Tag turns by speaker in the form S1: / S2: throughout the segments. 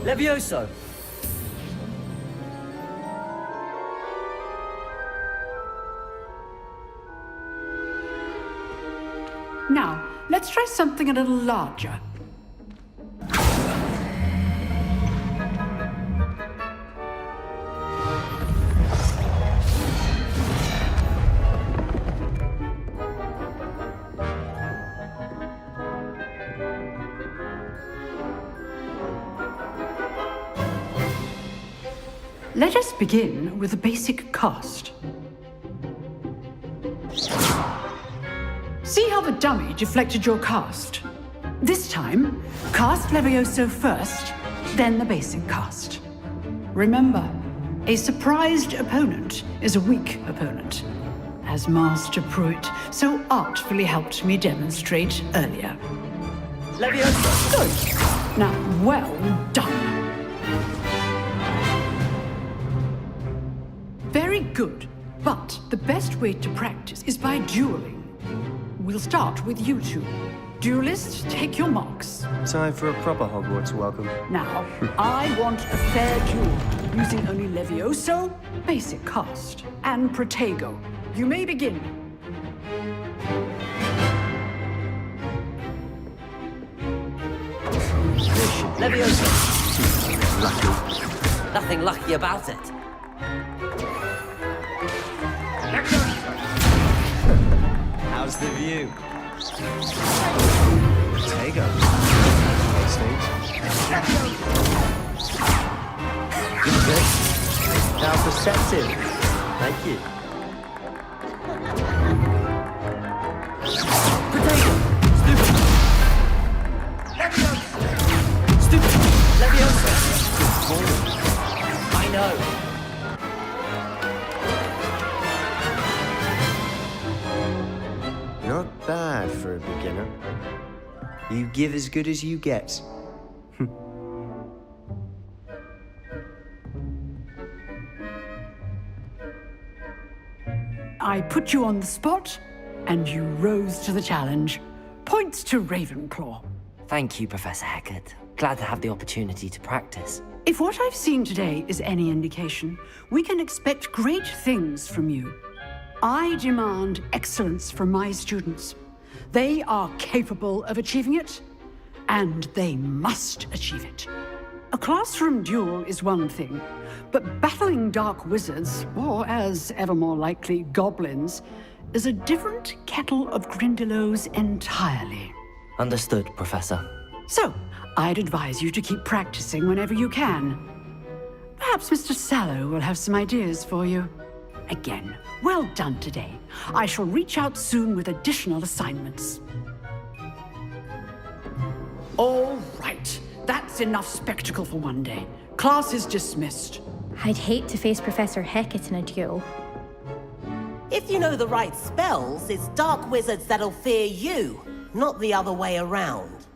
S1: Levioso!
S2: Now, let's try something a little larger. Let us begin with a basic cast. See how the dummy deflected your cast? This time, cast Levioso first, then the basic cast. Remember, a surprised opponent is a weak opponent, as Master Pruitt so artfully helped me demonstrate earlier.
S1: Levioso!
S2: Good. Now, well done. Very good, but the best way to practice is by dueling. We'll start with you two. Duelists, take your marks.
S3: Time for a proper Hogwarts welcome.
S2: Now, I want a fair duel, using only Levioso, basic cast, and Protego. You may begin.
S1: Levioso! Lucky. Nothing lucky about it.
S3: How's the view? Protego. How perceptive. Thank you.
S1: Protego! Stupid! Stupid! Levioso! I know.
S3: Not bad for a beginner. You give as good as you get.
S2: I put you on the spot, and you rose to the challenge. Points to Ravenclaw.
S1: Thank you, Professor Hecat. Glad to have the opportunity to practice.
S2: If what I've seen today is any indication, we can expect great things from you. I demand excellence from my students. They are capable of achieving it, and they must achieve it. A classroom duel is one thing, but battling dark wizards, or as ever more likely, goblins, is a different kettle of Grindylows entirely.
S1: Understood, Professor.
S2: So, I'd advise you to keep practicing whenever you can. Perhaps Mr. Sallow will have some ideas for you. Again, well done today. I shall reach out soon with additional assignments. All right. That's enough spectacle for one day. Class is dismissed.
S4: I'd hate to face Professor Hecat in a duel.
S5: If you know the right spells, it's dark wizards that'll fear you, not the other way around.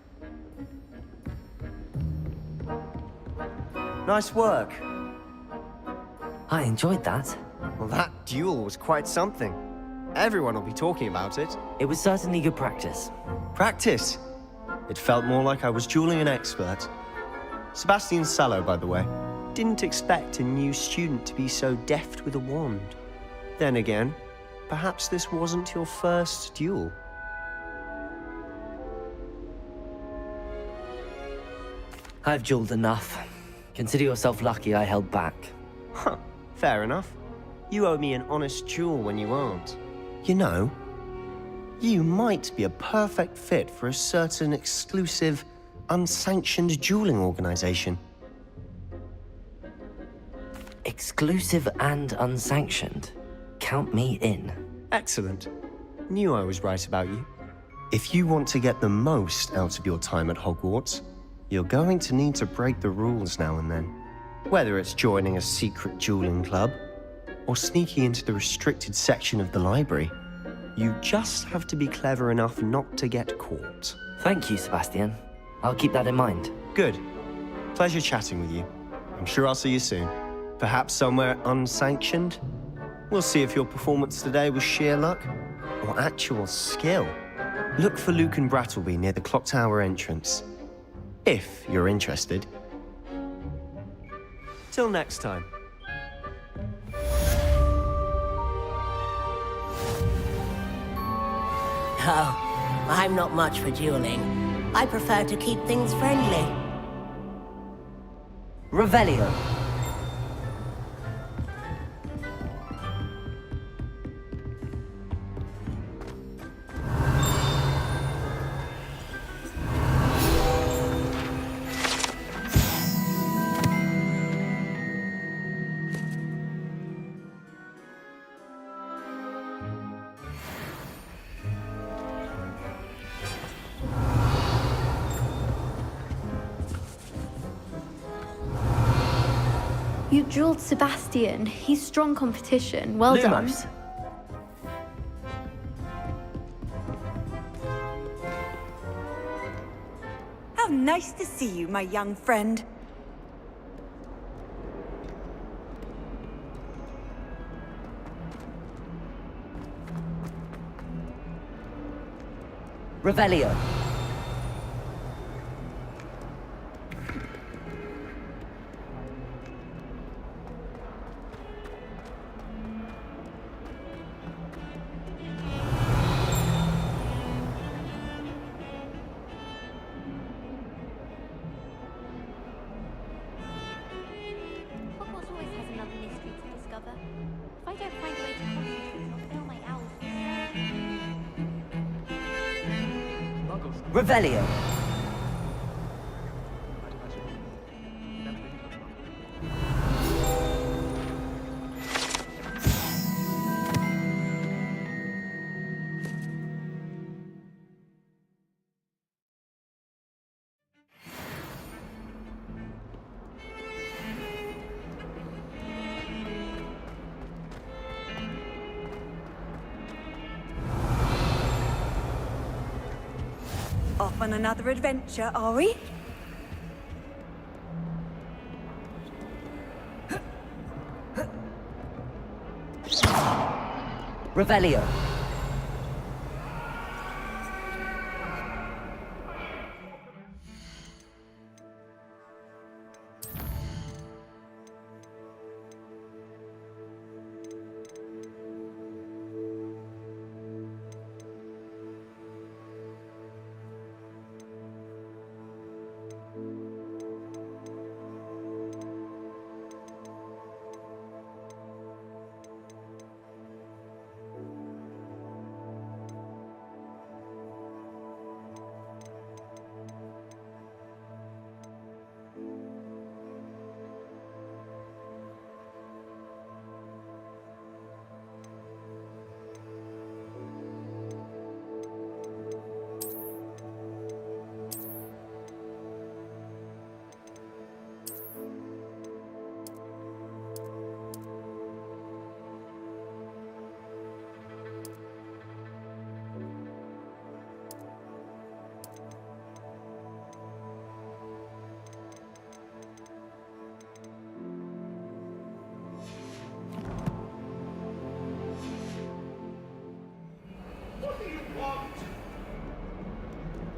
S3: Nice work.
S1: I enjoyed that.
S3: Well, that duel was quite something. Everyone will be talking about it.
S1: It was certainly good practice.
S3: Practice. It felt more like I was dueling an expert. Sebastian Sallow, by the way, didn't expect a new student to be so deft with a wand. Then again, perhaps this wasn't your first duel.
S1: I've dueled enough. Consider yourself lucky I held back.
S3: Huh, fair enough. You owe me an honest duel when you aren't. You know, you might be a perfect fit for a certain exclusive, unsanctioned dueling organization.
S1: Exclusive and unsanctioned. Count me in.
S3: Excellent. Knew I was right about you. If you want to get the most out of your time at Hogwarts, you're going to need to break the rules now and then. Whether it's joining a secret dueling club, or sneaking into the restricted section of the library, you just have to be clever enough not to get caught.
S1: Thank you, Sebastian. I'll keep that in mind.
S3: Good. Pleasure chatting with you. I'm sure I'll see you soon. Perhaps somewhere unsanctioned? We'll see if your performance today was sheer luck or actual skill. Look for Lucan Brattleby near the Clock Tower entrance. If you're interested. Till next time.
S5: Oh, I'm not much for dueling. I prefer to keep things friendly.
S1: Revelio.
S4: You drilled Sebastian. He's strong competition. Well done.
S1: Lumos.
S6: How nice to see you, my young friend.
S1: Revelio.
S4: Hogwarts always has another mystery to discover. If I don't find a way to concentrate, I'll fail my owls.
S1: Revelio.
S6: Off on another adventure, are we?
S1: Revelio.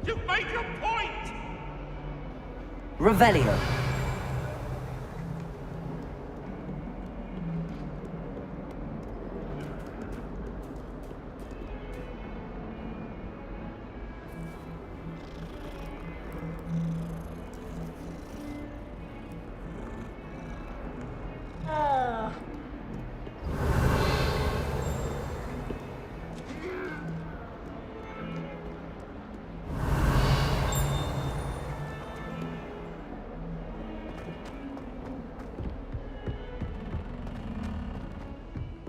S7: You've made your point!
S1: Revelio.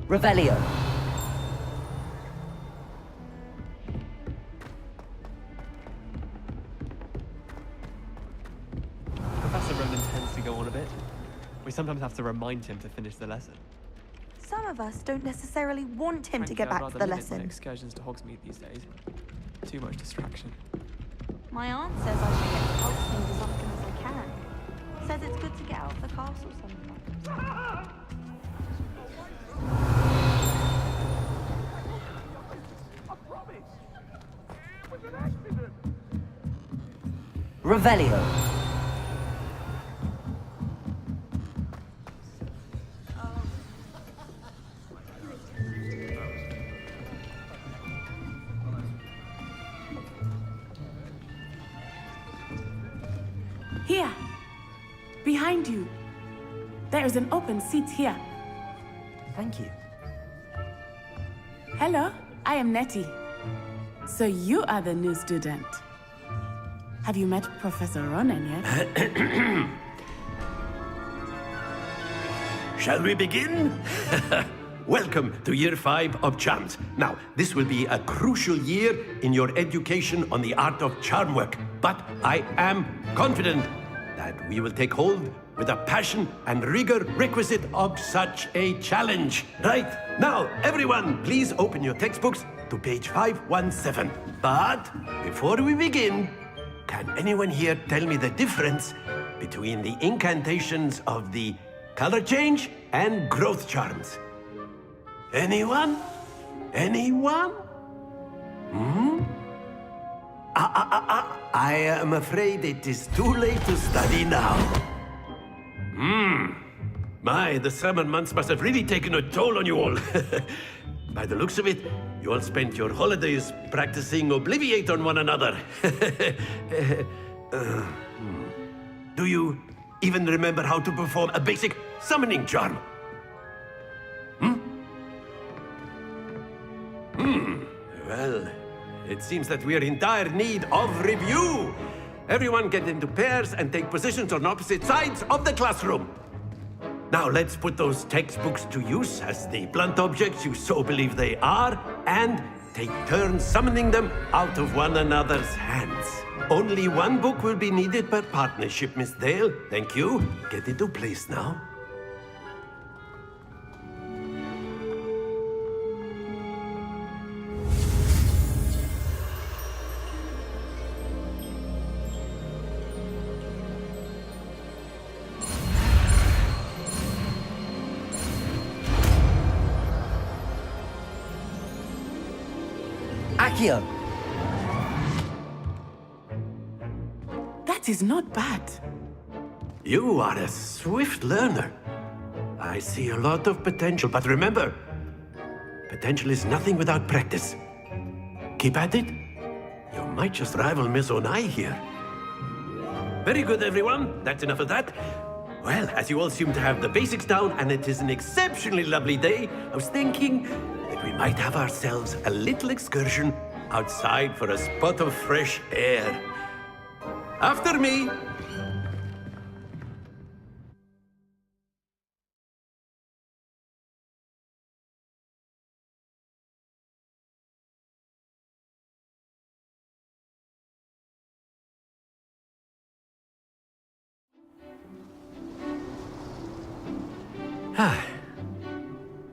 S1: Revelio.
S8: Professor Roman tends to go on a bit. We sometimes have to remind him to finish the lesson.
S6: Some of us don't necessarily want him to
S8: Frankly,
S6: get
S8: I'd
S6: back
S8: rather
S6: to the
S8: limit my
S6: lesson.
S8: excursions to Hogsmeade these days. Too much distraction.
S6: My aunt says I should get to Hogsmeade as often as I can. Says it's good to get out of the castle sometimes.
S1: Revelio.
S9: Behind you. There is an open seat here.
S1: Thank you.
S9: Hello, I am Nettie. So you are the new student. Have you met Professor Ronan yet?
S10: Shall we begin? Welcome to Year 5 of Charms. Now, this will be a crucial year in your education on the art of charm work. But I am confident that we will take hold with the passion and rigor requisite of such a challenge. Right, now, everyone, please open your textbooks to page 517. But before we begin, can anyone here tell me the difference between the incantations of the color change and growth charms? Anyone? Anyone? I am afraid it is too late to study now. My, the summer months must have really taken a toll on you all. By the looks of it, you all spent your holidays practicing Obliviate on one another. Do you even remember how to perform a basic summoning charm? Well, it seems that we are in dire need of review. Everyone get into pairs and take positions on opposite sides of the classroom. Now let's put those textbooks to use as the blunt objects you so believe they are, and take turns summoning them out of one another's hands. Only one book will be needed per partnership, Miss Dale. Thank you. Get into place now.
S1: Accio!
S9: That is not bad.
S10: You are a swift learner. I see a lot of potential, but remember, potential is nothing without practice. Keep at it. You might just rival Miss Onai here. Very good, everyone. That's enough of that. Well, as you all seem to have the basics down, and it is an exceptionally lovely day, I was thinking that we might have ourselves a little excursion outside for a spot of fresh air. After me.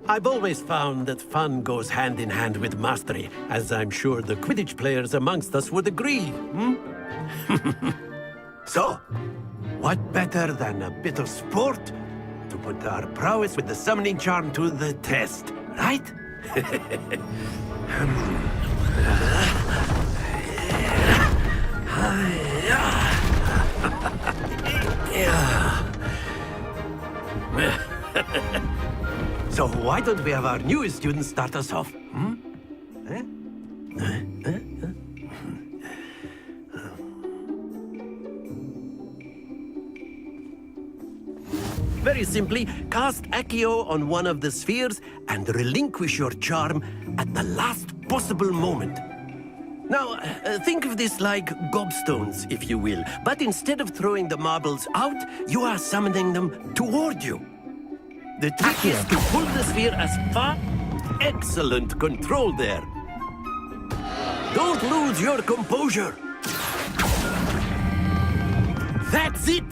S10: I've always found that fun goes hand in hand with mastery, as I'm sure the Quidditch players amongst us would agree. So, what better than a bit of sport to put our prowess with the summoning charm to the test, right? So why don't we have our newest student start us off? Very simply, cast Accio on one of the spheres and relinquish your charm at the last possible moment. Now, think of this like gobstones, if you will. But instead of throwing the marbles out, you are summoning them toward you. The trick is to pull the sphere as far... Excellent control there. Don't lose your composure. That's it.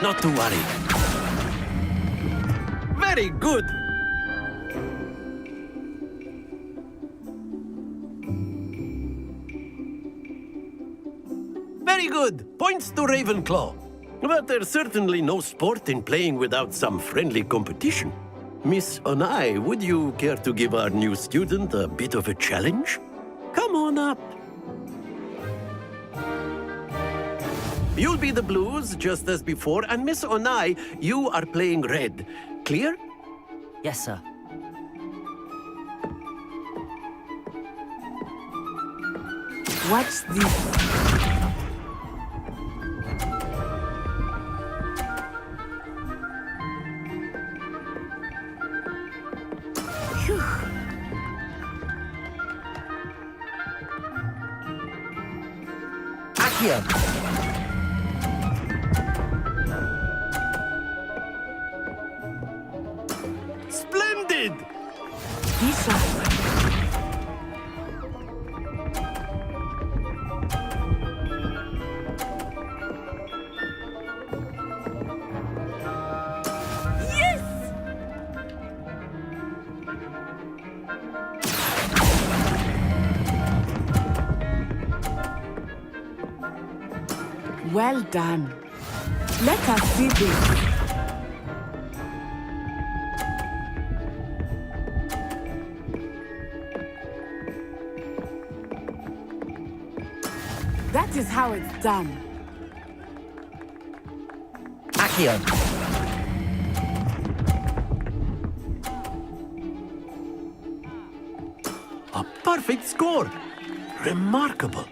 S10: Not to worry. Very good. Very good. Points to Ravenclaw. But there's certainly no sport in playing without some friendly competition. Miss Onai, would you care to give our new student a bit of a challenge? Come on up. You'll be the blues, just as before, and Miss Onai, you are playing red. Clear?
S1: Yes, sir.
S9: Watch this. Phew.
S1: Accio!
S10: Splendid!
S9: Lisa. Well done. Let us see this. That is how it's done.
S1: Accio!
S10: A perfect score! Remarkable!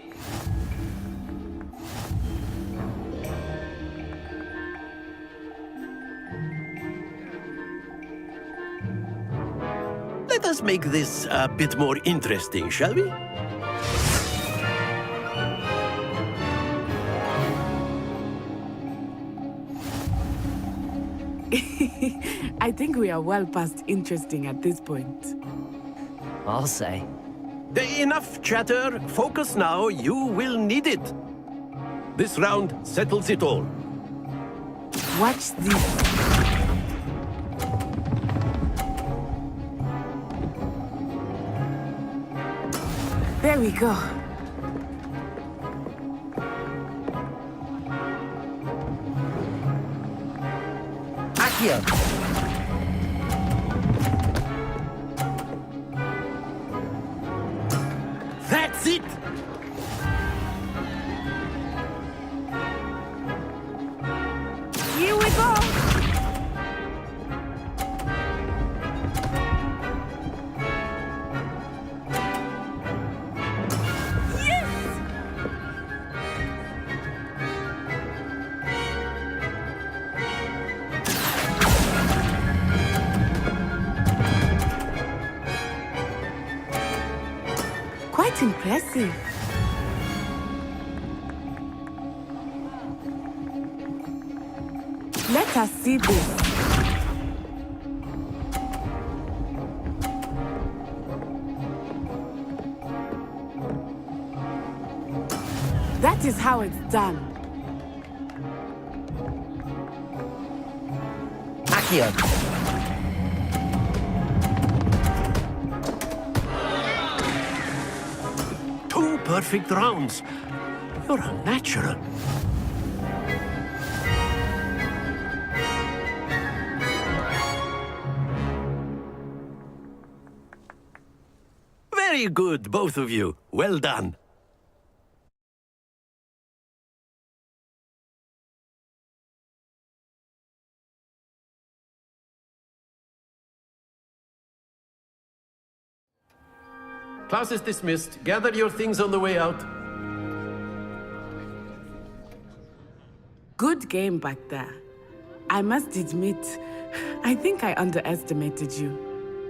S10: Let us make this a bit more interesting, shall we?
S9: I think we are well past interesting at this point.
S1: I'll say.
S10: Enough chatter. Focus now. You will need it. This round settles it all.
S9: Watch this. There we go.
S1: Accio!
S10: That's it!
S9: Here we go. Quite impressive. Let us see this. That is how it's done.
S1: Accio!
S10: Two perfect rounds. You're a natural. Very good, both of you. Well done. Class is dismissed. Gather your things on the way out.
S9: Good game back there. I must admit, I think I underestimated you.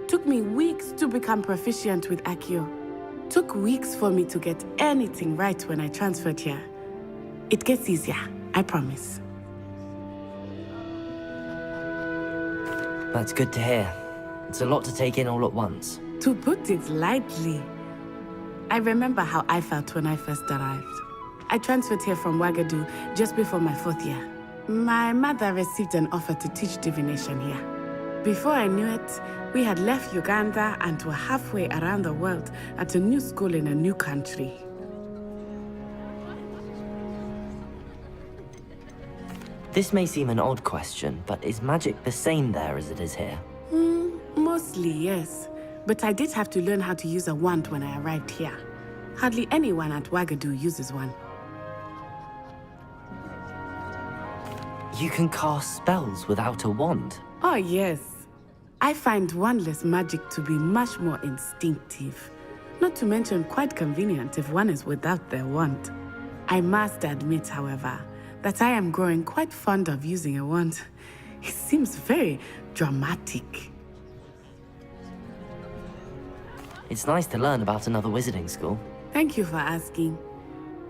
S9: Took me weeks to become proficient with Accio. Took weeks for me to get anything right when I transferred here. It gets easier, I promise.
S1: That's good to hear. It's a lot to take in all at once.
S9: To put it lightly, I remember how I felt when I first arrived. I transferred here from Wagadu just before my 4th year. My mother received an offer to teach divination here. Before I knew it, we had left Uganda and were halfway around the world at a new school in a new country.
S1: This may seem an odd question, but is magic the same there as it is here?
S9: Mostly, yes. But I did have to learn how to use a wand when I arrived here. Hardly anyone at Wagadu uses one.
S1: You can cast spells without a wand?
S9: Oh, yes. I find wandless magic to be much more instinctive. Not to mention quite convenient if one is without their wand. I must admit, however, that I am growing quite fond of using a wand. It seems very dramatic.
S1: It's nice to learn about another wizarding school.
S9: Thank you for asking.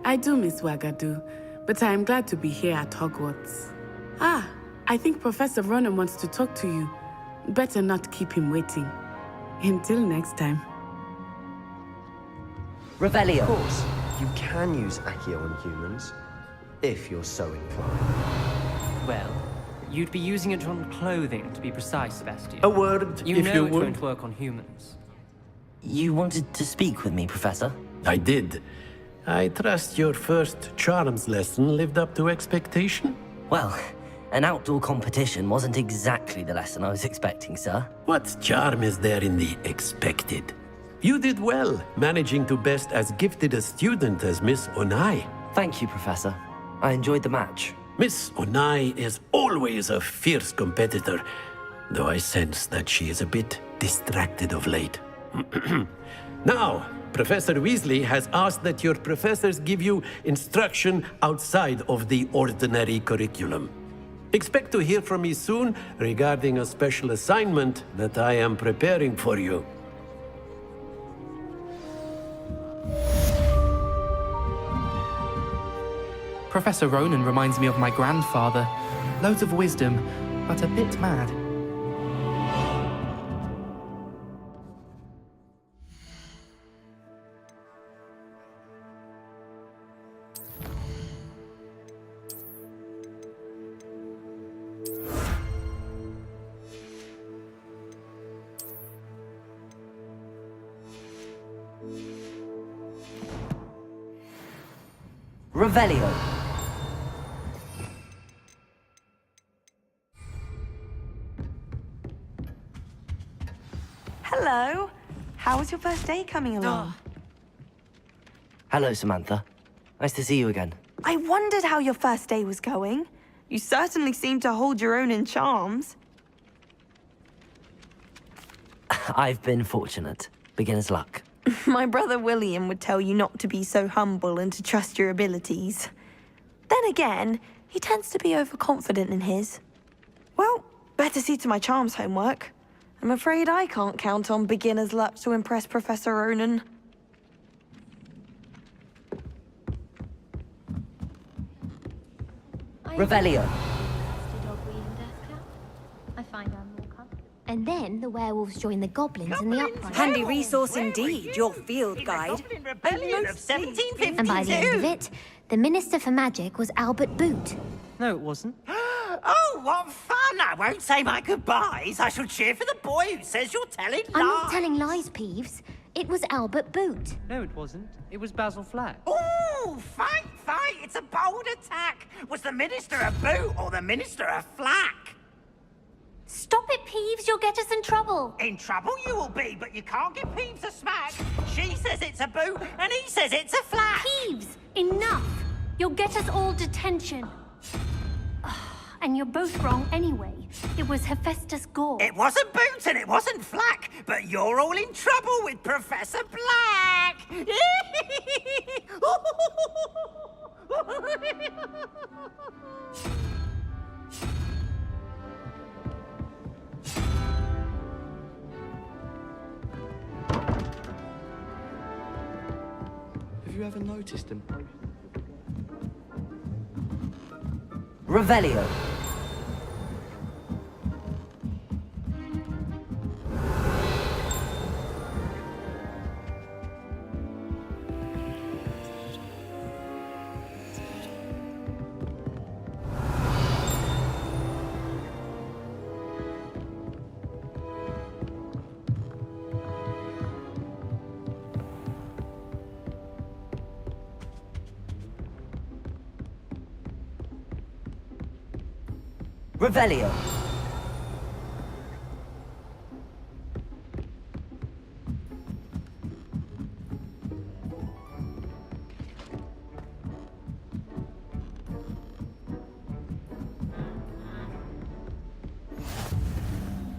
S9: I do miss Wagadu, but I am glad to be here at Hogwarts. Ah, I think Professor Ronen wants to talk to you. Better not keep him waiting. Until next time.
S1: Revelio.
S3: Of course, you can use Accio on humans, if you're so inclined.
S11: Well, you'd be using it on clothing, to be precise, Sebastian.
S10: A word,
S11: You
S10: if
S11: know
S10: you
S11: it
S10: would.
S11: won't work on humans.
S1: You wanted to speak with me, Professor?
S10: I did. I trust your first charms lesson lived up to expectation?
S1: Well, an outdoor competition wasn't exactly the lesson I was expecting, sir.
S10: What charm is there in the expected? You did well, managing to best as gifted a student as Miss Onai.
S1: Thank you, Professor. I enjoyed the match.
S10: Miss Onai is always a fierce competitor, though I sense that she is a bit distracted of late. Now, Professor Weasley has asked that your professors give you instruction outside of the ordinary curriculum. Expect to hear from me soon regarding a special assignment that I am preparing for you.
S11: Professor Ronen reminds me of my grandfather. Loads of wisdom, but a bit mad.
S1: Revelio.
S6: Hello. How was your first day coming along?
S1: Hello, Samantha. Nice to see you again.
S6: I wondered how your first day was going. You certainly seem to hold your own in charms.
S1: I've been fortunate. Beginner's luck.
S6: My brother William would tell you not to be so humble and to trust your abilities. Then again, he tends to be overconfident in his. Well, better see to my charms homework. I'm afraid I can't count on beginner's luck to impress Professor Ronen.
S1: Revelio.
S4: I find I'm more comfortable. And then the werewolves join the goblins in the uprising.
S12: Handy resource indeed, your field guide.
S5: Rebellion of 1752.
S4: And by the end of it, the Minister for Magic was Albert Boot.
S11: No, it wasn't.
S5: Oh, what fun! I won't say my goodbyes. I shall cheer for the boy who says you're telling lies.
S4: I'm not telling lies, Peeves. It was Albert Boot.
S11: No, it wasn't. It was Basil Flack.
S5: Ooh, fight! It's a bold attack. Was the Minister a boot or the Minister a flack?
S4: Stop it, Peeves. You'll get us in trouble.
S5: In trouble you will be, but you can't give Peeves a smack. She says it's a boot, and he says it's a flack.
S4: Peeves, enough. You'll get us all detention. And you're both wrong anyway. It was Hephaestus Gore.
S5: It wasn't boot and it wasn't flack, but you're all in trouble with Professor Black.
S8: Have you ever noticed him?
S1: Revelio. Revelio.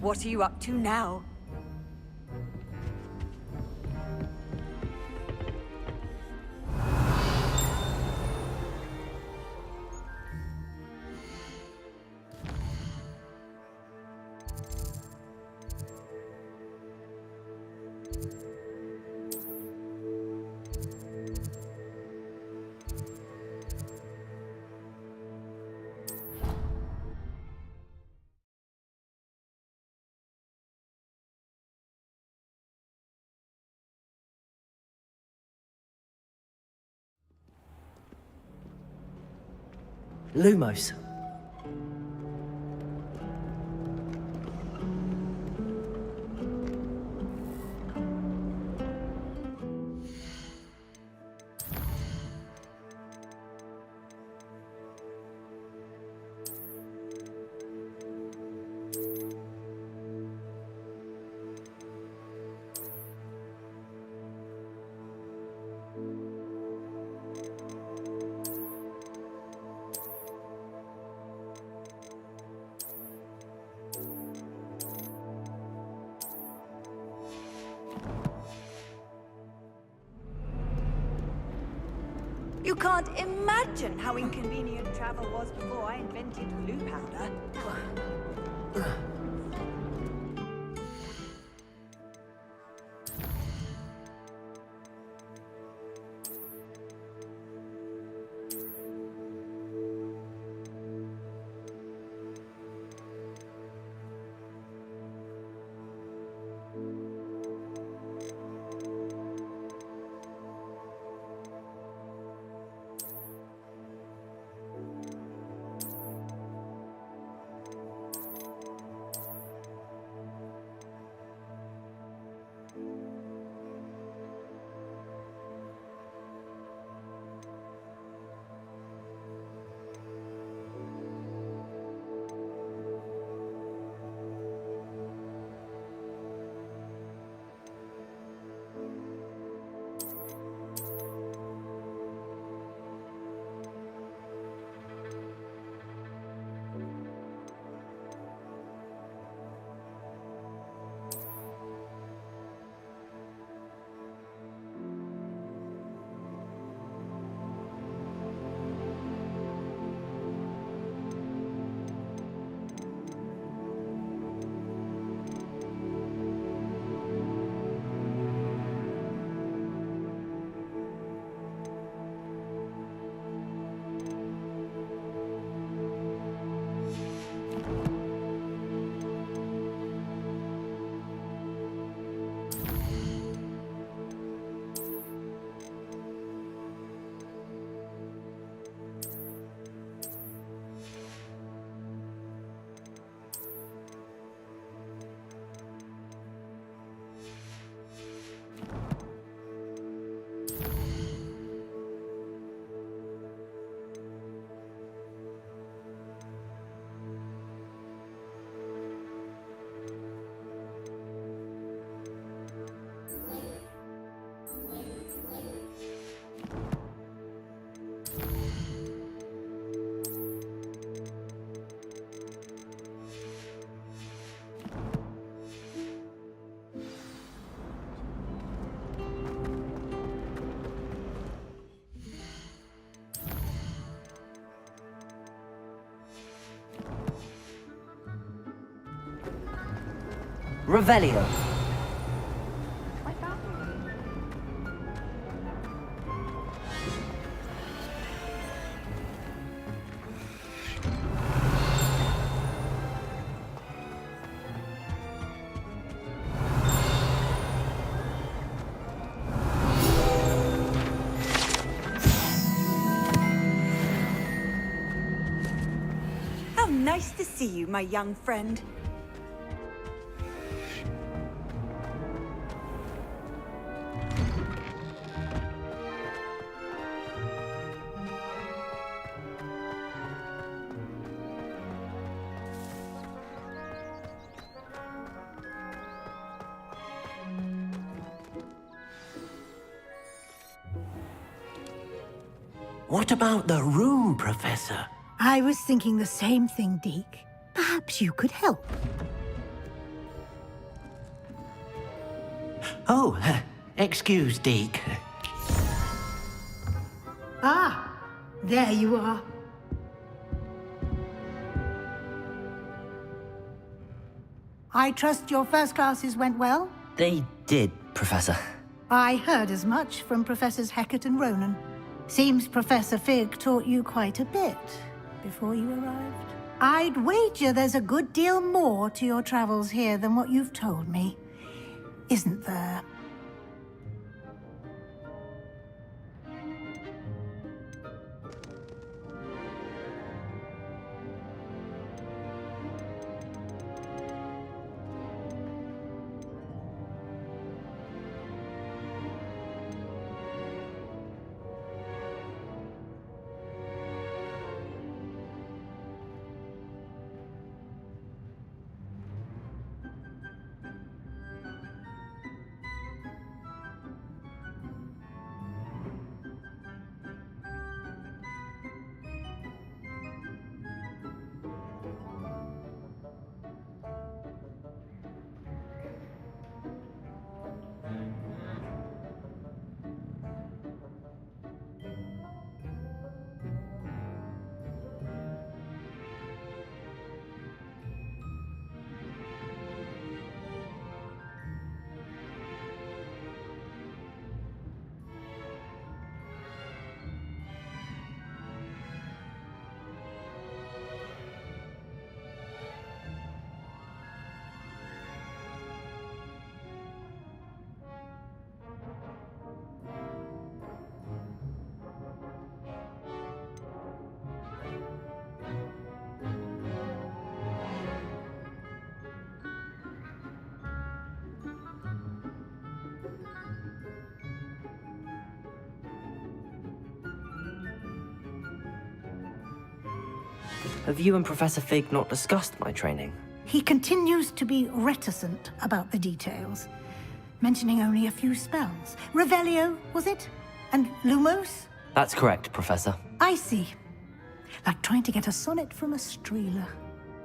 S12: What are you up to now?
S1: Lumos.
S12: You can't imagine how inconvenient travel was before I invented glue powder. Revelio. How nice to see you, my young friend.
S10: What about the room, Professor?
S13: I was thinking the same thing, Deke. Perhaps you could help.
S10: Oh, excuse, Deke.
S13: Ah, there you are. I trust your first classes went well?
S1: They did, Professor.
S13: I heard as much from Professors Hecat and Ronan. Seems Professor Fig taught you quite a bit before you arrived. I'd wager there's a good deal more to your travels here than what you've told me, isn't there?
S1: Have you and Professor Fig not discussed my training?
S13: He continues to be reticent about the details, mentioning only a few spells. Revelio, was it? And Lumos?
S1: That's correct, Professor.
S13: I see. Like trying to get a sonnet from a streeler.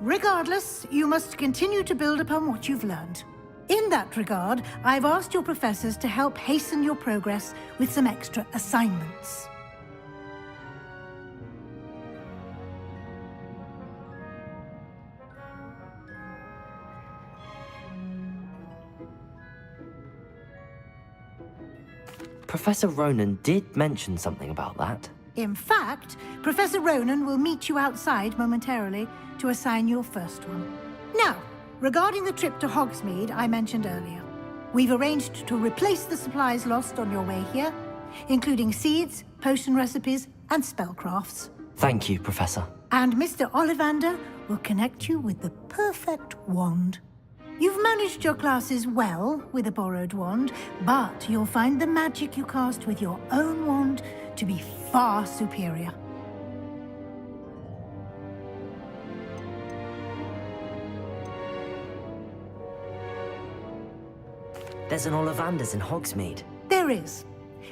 S13: Regardless, you must continue to build upon what you've learned. In that regard, I've asked your professors to help hasten your progress with some extra assignments.
S1: Professor Ronan did mention something about that.
S13: In fact, Professor Ronan will meet you outside momentarily to assign your first one. Now, regarding the trip to Hogsmeade I mentioned earlier, we've arranged to replace the supplies lost on your way here, including seeds, potion recipes, and spellcrafts.
S1: Thank you, Professor.
S13: And Mr. Ollivander will connect you with the perfect wand. You've managed your classes well with a borrowed wand, but you'll find the magic you cast with your own wand to be far superior.
S1: There's an Ollivander's in Hogsmeade.
S13: There is.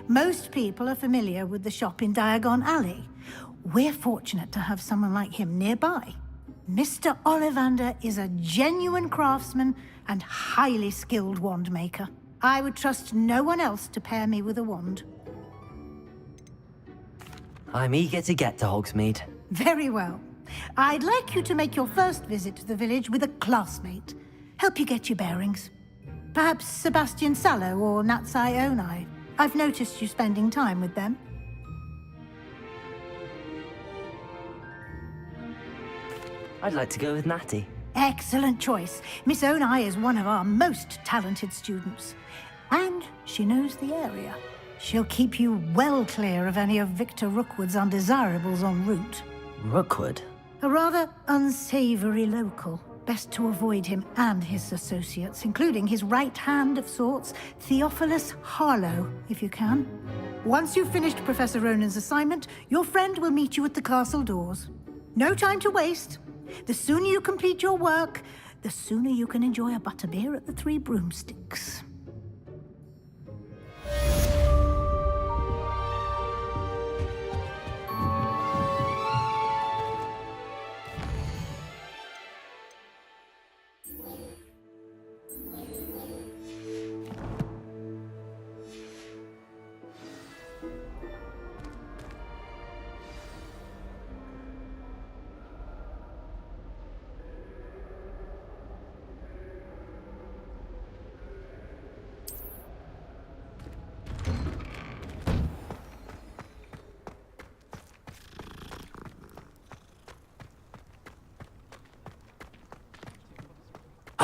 S13: Most people are familiar with the shop in Diagon Alley. We're fortunate to have someone like him nearby. Mr. Ollivander is a genuine craftsman and highly skilled wand maker. I would trust no one else to pair me with a wand.
S1: I'm eager to get to Hogsmeade.
S13: Very well. I'd like you to make your first visit to the village with a classmate. Help you get your bearings. Perhaps Sebastian Sallow or Natsai Onai. I've noticed you spending time with them.
S1: I'd like to go with Natty.
S13: Excellent choice. Miss Onai is one of our most talented students. And she knows the area. She'll keep you well clear of any of Victor Rookwood's undesirables en route.
S1: Rookwood?
S13: A rather unsavory local. Best to avoid him and his associates, including his right hand of sorts, Theophilus Harlow, if you can. Once you've finished Professor Ronan's assignment, your friend will meet you at the castle doors. No time to waste. The sooner you complete your work, the sooner you can enjoy a butterbeer at the Three Broomsticks.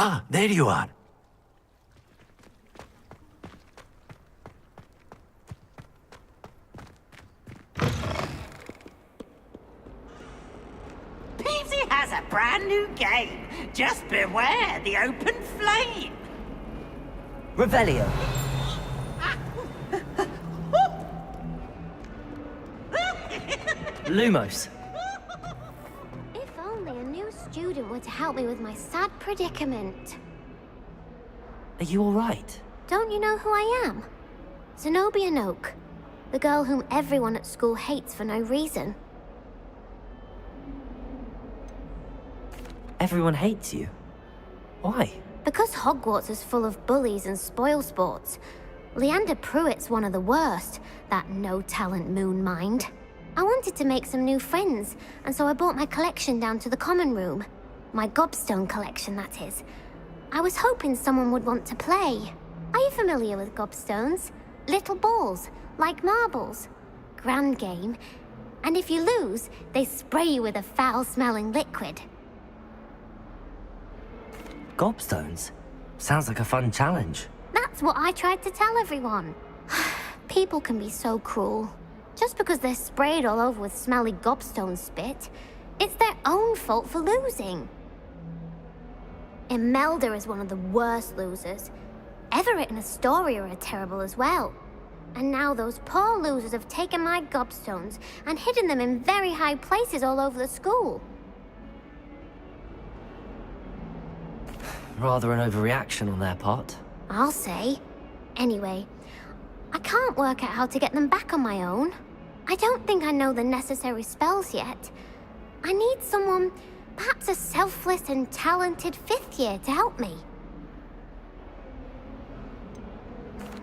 S10: Ah, there you are.
S14: Peasy has a brand new game. Just beware the open flame.
S1: Revelio. Lumos.
S4: If only a new student were to help me with my sad predicament.
S1: Are you all right?
S4: Don't you know who I am? Zenobia Noak, the girl whom everyone at school hates for no reason.
S1: Everyone hates you. Why?
S4: Because Hogwarts is full of bullies and spoilsports. Leander Pruitt's one of the worst, that no-talent moon mind. I wanted to make some new friends, and so I brought my collection down to the common room. My gobstone collection, that is. I was hoping someone would want to play. Are you familiar with gobstones? Little balls, like marbles. Grand game. And if you lose, they spray you with a foul-smelling liquid.
S1: Gobstones? Sounds like a fun challenge.
S4: That's what I tried to tell everyone. People can be so cruel. Just because they're sprayed all over with smelly gobstone spit, it's their own fault for losing. Imelda is one of the worst losers. Everett and Astoria are terrible as well. And now those poor losers have taken my gobstones and hidden them in very high places all over the school.
S1: Rather an overreaction on their part.
S4: I'll say. Anyway, I can't work out how to get them back on my own. I don't think I know the necessary spells yet. I need someone, perhaps a selfless and talented 5th year to help me.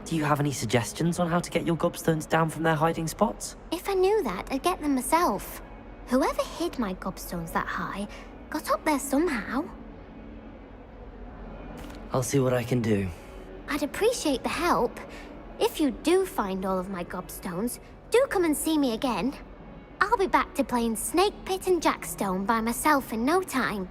S1: Do you have any suggestions on how to get your gobstones down from their hiding spots?
S4: If I knew that, I'd get them myself. Whoever hid my gobstones that high got up there somehow.
S1: I'll see what I can do.
S4: I'd appreciate the help. If you do find all of my gobstones, do come and see me again. I'll be back to playing Snake Pit and Jackstone by myself in no time.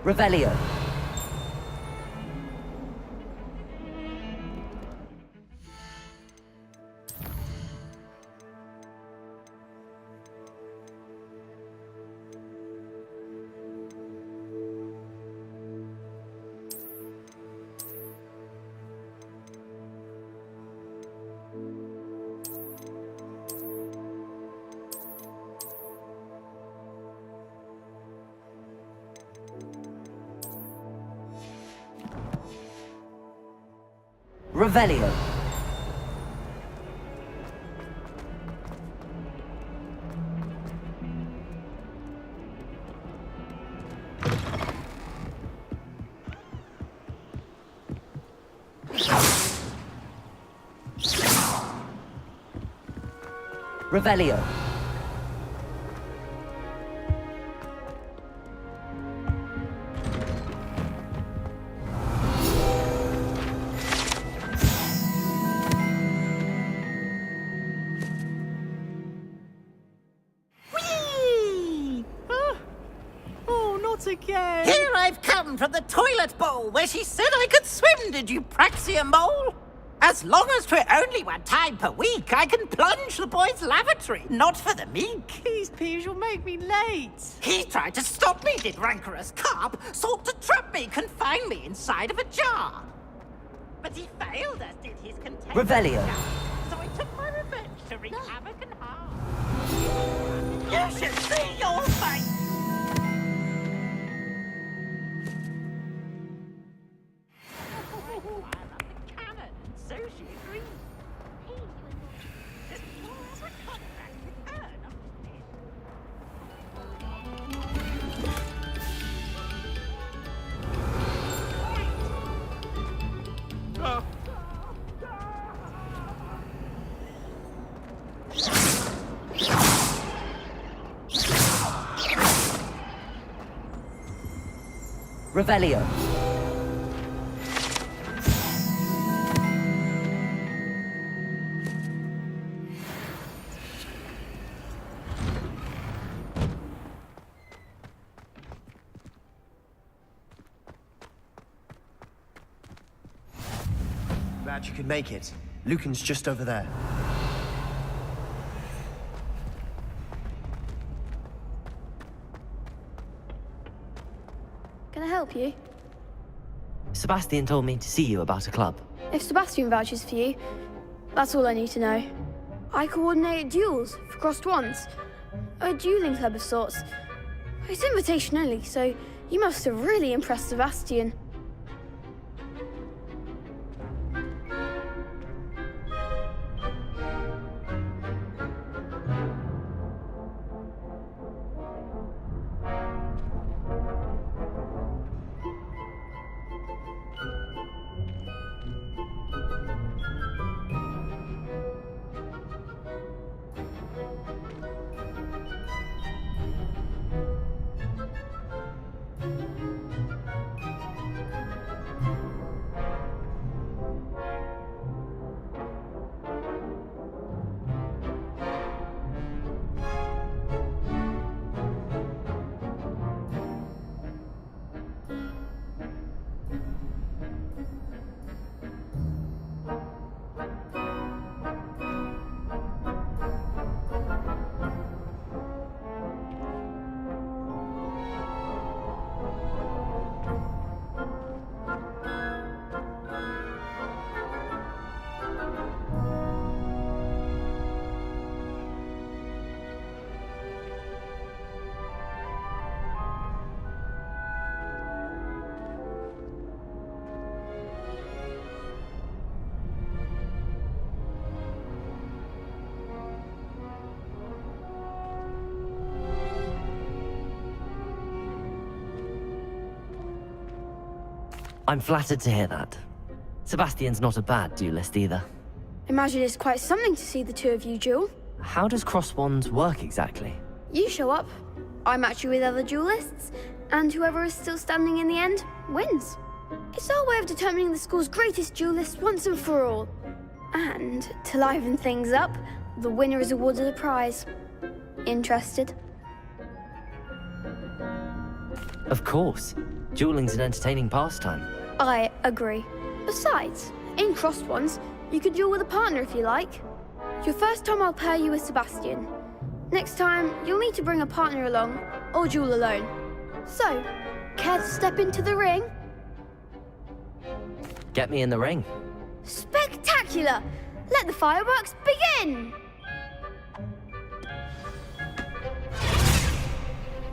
S1: Revelio. Revelio. Revelio.
S14: Again. Here I've come from the toilet bowl where she said I could swim, did you praxia mole? As long as 'twere only 1 time per week, I can plunge the boy's lavatory, not for the meek.
S15: These peeves will make me late.
S14: He tried to stop me, did rancorous carp, sought to trap me, confine me inside of a jar. But he failed, as did his contempt.
S1: Revelio.
S14: So I took my revenge to wreak havoc and harm. You should see your fate!
S1: Revelio.
S3: Glad you could make it. Lucan's just over there.
S16: Can I help you?
S1: Sebastian told me to see you about a club.
S16: If Sebastian vouches for you, that's all I need to know. I coordinate duels for crossed ones. A dueling club of sorts. It's invitation only, so you must have really impressed Sebastian.
S1: I'm flattered to hear that. Sebastian's not a bad duelist either.
S16: Imagine it's quite something to see the two of you duel.
S1: How does cross wands work exactly?
S16: You show up, I match you with other duelists, and whoever is still standing in the end wins. It's our way of determining the school's greatest duelist once and for all. And to liven things up, the winner is awarded a prize. Interested?
S1: Of course. Dueling's an entertaining pastime.
S16: I agree. Besides, in crossed ones, you can duel with a partner if you like. Your first time I'll pair you with Sebastian. Next time, you'll need to bring a partner along, or duel alone. So, care to step into the ring?
S1: Get me in the ring.
S16: Spectacular! Let the fireworks begin!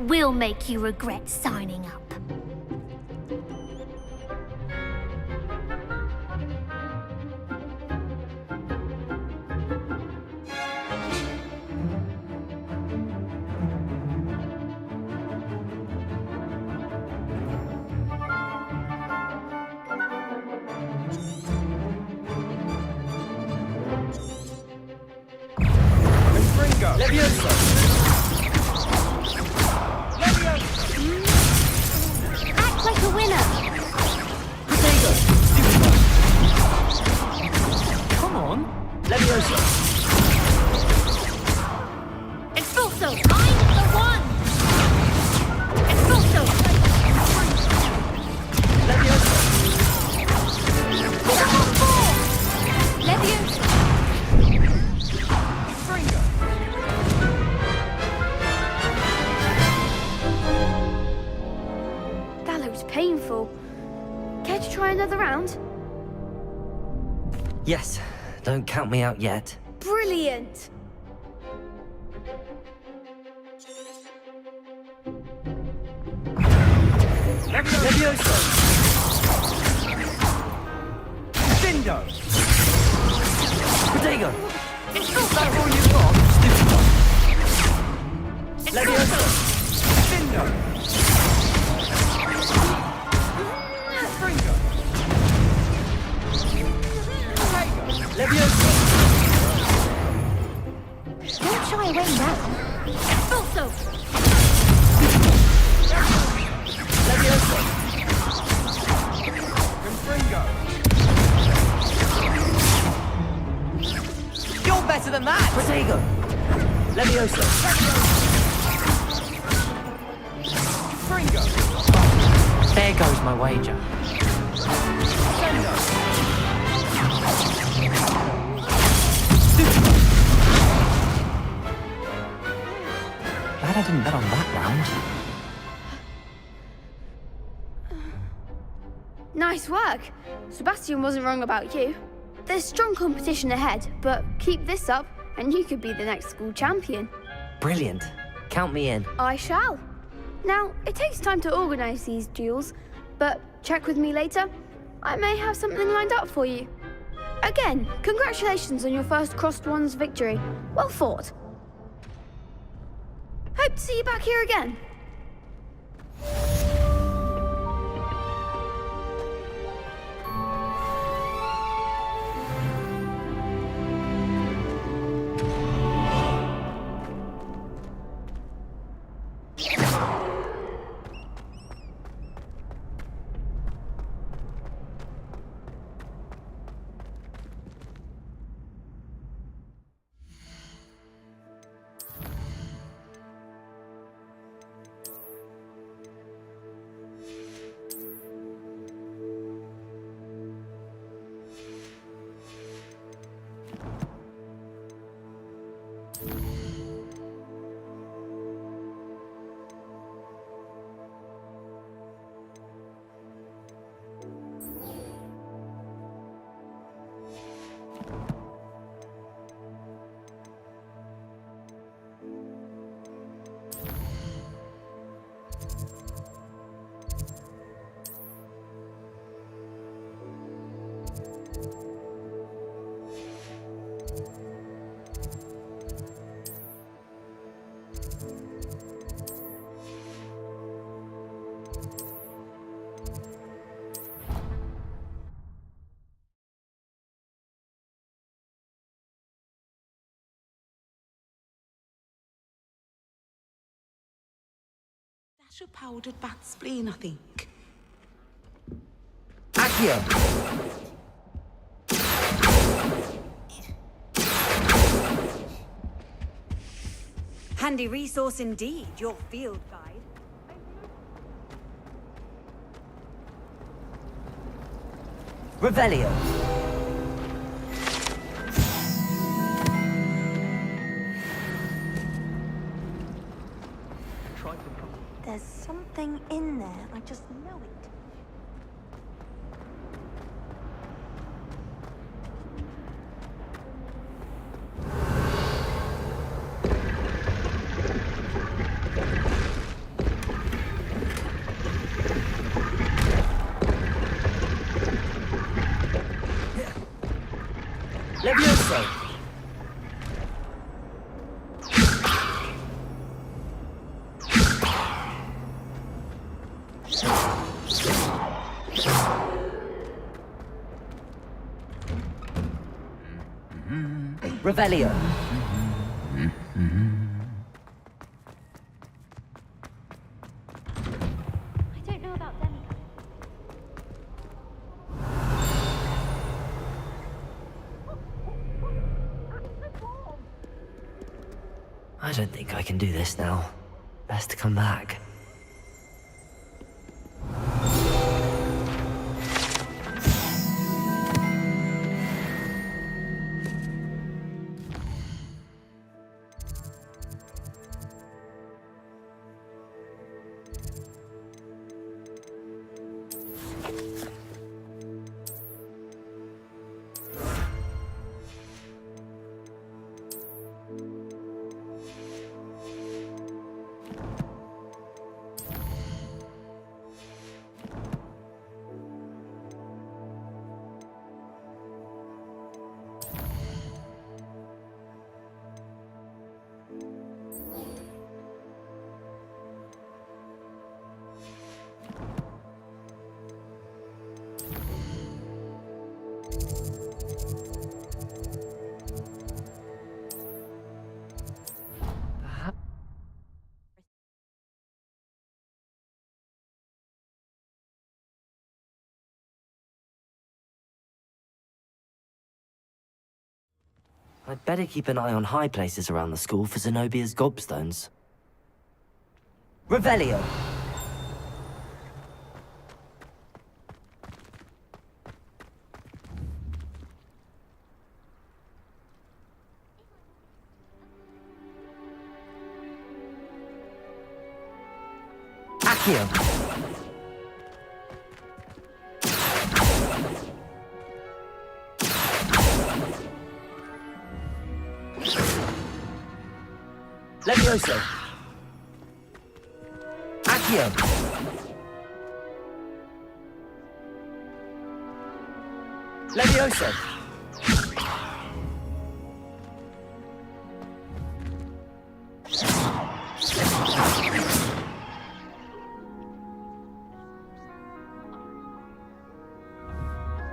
S4: We'll make you regret signing up.
S7: Leviosa!
S4: Act like a winner!
S1: Come on.
S7: Leviosa!
S4: Expulso! I'm the one! Expulso!
S7: Leviosa!
S4: Double four! Leviosa!
S16: That looks painful. Care to try another round?
S1: Yes. Don't count me out yet.
S16: Brilliant!
S7: Leviosa! Dindo!
S1: Protego!
S7: Is that all you've got? Leviosa! Dindo! Springo! Leviosa!
S4: Don't shy away now. Expulso!
S7: Leviosa! Confringo! You're better than that!
S1: Protego!
S7: Leviosa! Fringo!
S1: There goes my wager.
S7: Sendo!
S1: Glad I didn't bet on that round.
S16: Nice work! Sebastian wasn't wrong about you. There's strong competition ahead, but keep this up and you could be the next school champion.
S1: Brilliant. Count me in.
S16: I shall. Now, it takes time to organise these duels, but check with me later. I may have something lined up for you. Again, congratulations on your first Crossed Wands victory. Well fought. Hope to see you back here again.
S9: It's your powdered bat spleen, I think.
S7: Accio.
S12: Handy resource indeed, your field guide.
S7: Revelio.
S6: There's something in there, I just know it.
S7: Levioso. Revelio.
S4: I don't know about Demi.
S1: I don't think I can do this now. Best to come back. I'd better keep an eye on high places around the school for Zenobia's gobstones.
S7: Revelio. Accio. Levioso. Accio. Levioso.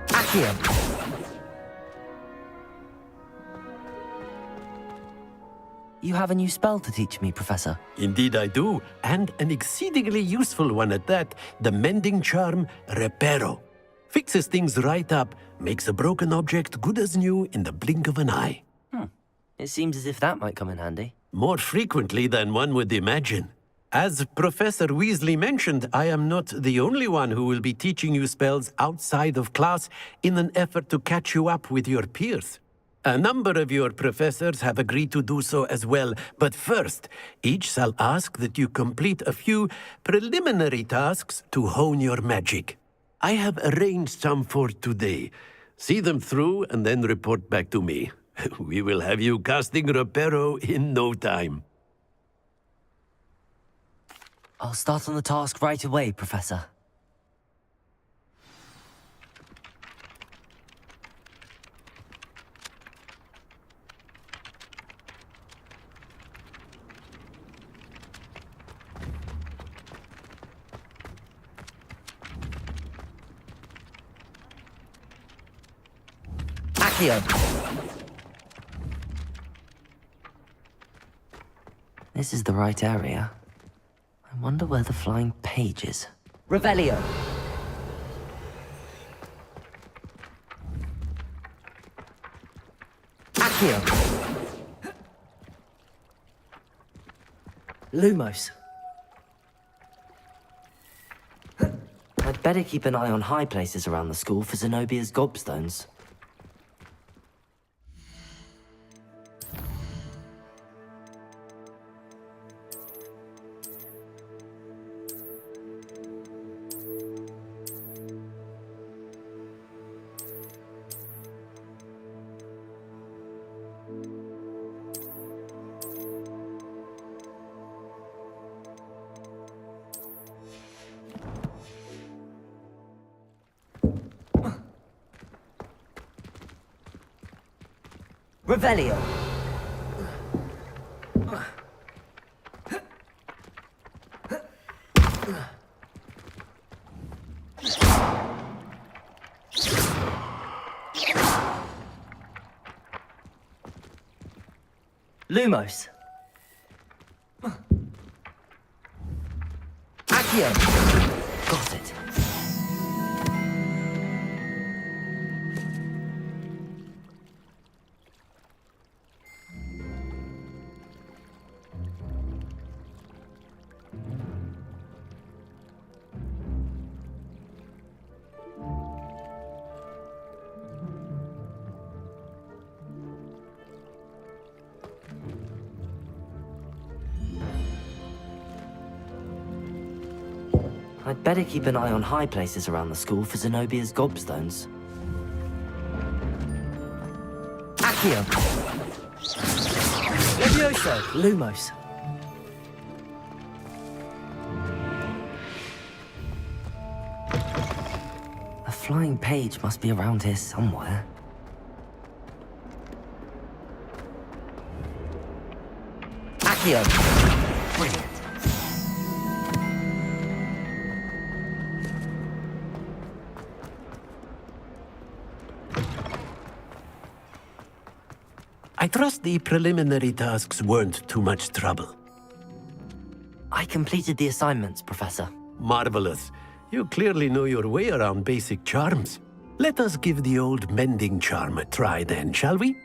S7: Accio.
S1: You have a new spell to teach me, Professor.
S10: Indeed I do, and an exceedingly useful one at that, the mending charm Reparo. Fixes things right up, makes a broken object good as new in the blink of an eye.
S1: It seems as if that might come in handy.
S10: More frequently than one would imagine. As Professor Weasley mentioned, I am not the only one who will be teaching you spells outside of class in an effort to catch you up with your peers. A number of your professors have agreed to do so as well, but first, each shall ask that you complete a few preliminary tasks to hone your magic. I have arranged some for today. See them through and then report back to me. We will have you casting Reparo in no time.
S1: I'll start on the task right away, Professor.
S7: Accio.
S1: This is the right area. I I wonder where the flying page is.
S7: Revelio. Accio. Lumos.
S1: I'd better keep an eye on high places around the school for Zenobia's gobstones.
S7: Revelio. Lumos. Accio.
S1: Got it. I'd better keep an eye on high places around the school for Zenobia's gobstones.
S7: Accio. Levioso.
S1: Lumos. A flying page must be around here somewhere.
S7: Accio. Brilliant.
S10: I trust the preliminary tasks weren't too much trouble.
S1: I completed the assignments, Professor.
S10: Marvelous. You clearly know your way around basic charms. Let us give the old mending charm a try then, shall we?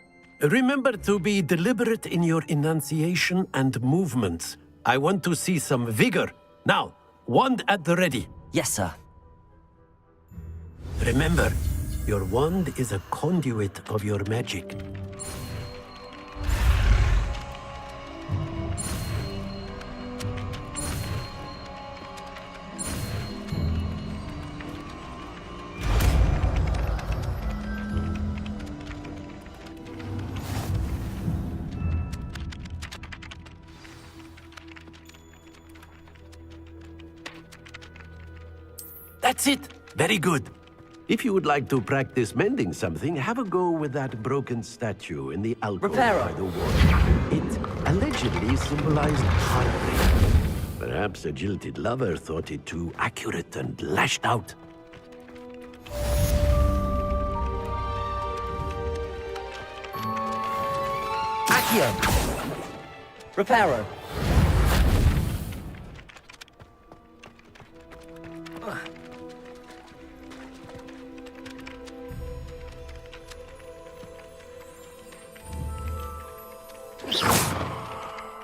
S10: Remember to be deliberate in your enunciation and movements. I want to see some vigor. Now, wand at the ready.
S1: Yes, sir.
S10: Remember, your wand is a conduit of your magic. That's it. Very good. If you would like to practice mending something, have a go with that broken statue in the alcove by the wall. It allegedly symbolized heartbreak. Perhaps a jilted lover thought it too accurate and lashed out.
S7: Accio. Reparo.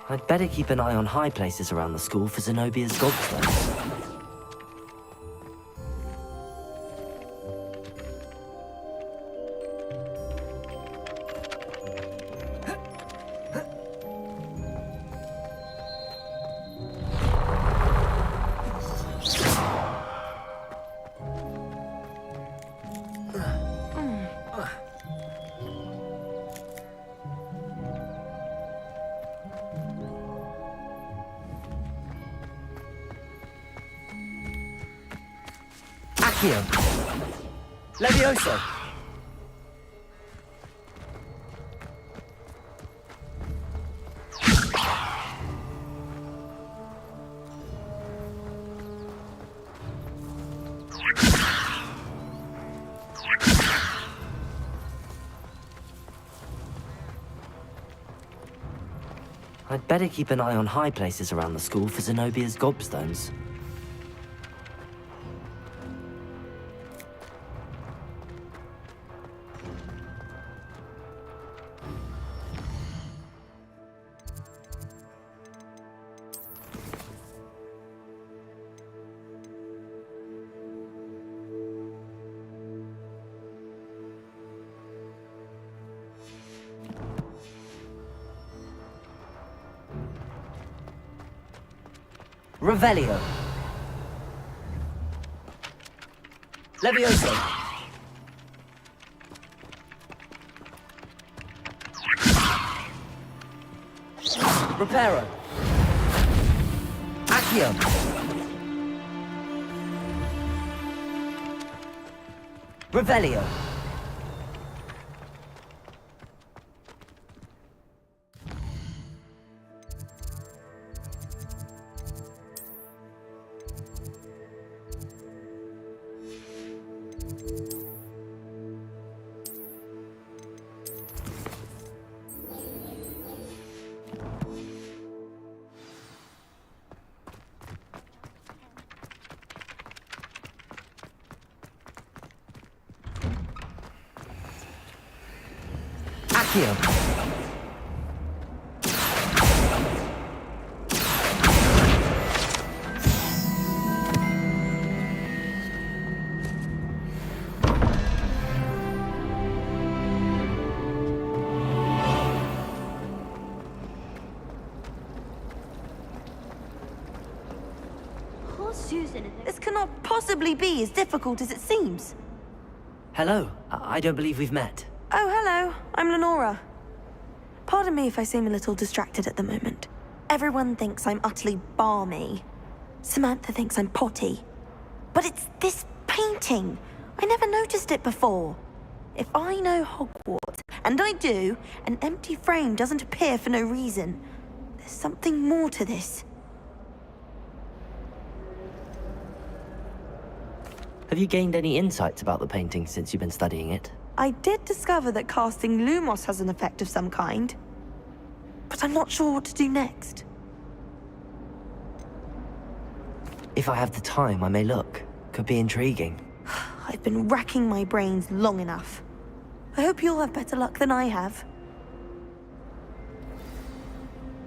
S1: I'd better keep an eye on high places around the school for Zenobia's gobstones.
S7: Accio. Levioso.
S1: I'd better keep an eye on high places around the school for Zenobia's gobstones.
S7: Revelio. Levioso. Reparo. Accio. Revelio. Accio.
S16: Poor Susan.
S6: This cannot possibly be as difficult as it seems.
S1: Hello, I don't believe we've met.
S6: Oh, hello. I'm Lenora. Pardon me if I seem a little distracted at the moment. Everyone thinks I'm utterly balmy. Samantha thinks I'm potty. But it's this painting. I never noticed it before. If I know Hogwarts, and I do, an empty frame doesn't appear for no reason. There's something more to this.
S1: Have you gained any insights about the painting since you've been studying it?
S6: I did discover that casting Lumos has an effect of some kind. But I'm not sure what to do next.
S1: If I have the time, I may look. Could be intriguing.
S6: I've been racking my brains long enough. I hope you'll have better luck than I have.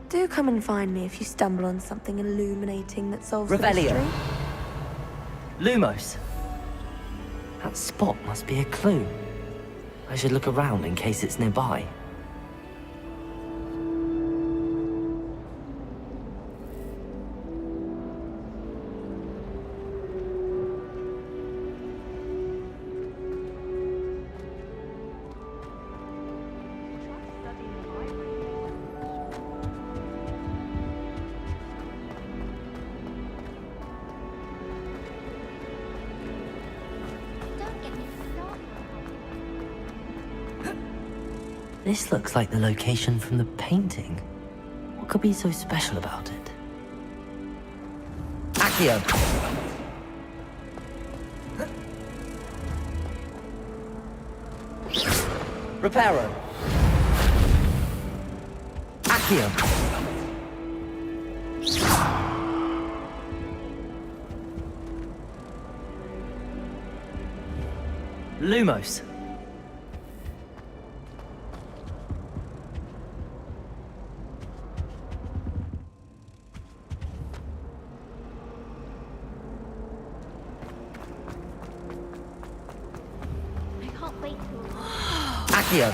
S6: Do come and find me if you stumble on something illuminating that solves the
S1: Revelio.
S6: mystery.
S1: Lumos. That spot must be a clue. I should look around in case it's nearby. This looks like the location from the painting. What could be so special about it?
S7: Accio. Reparo. Accio.
S1: Lumos.
S7: Accio.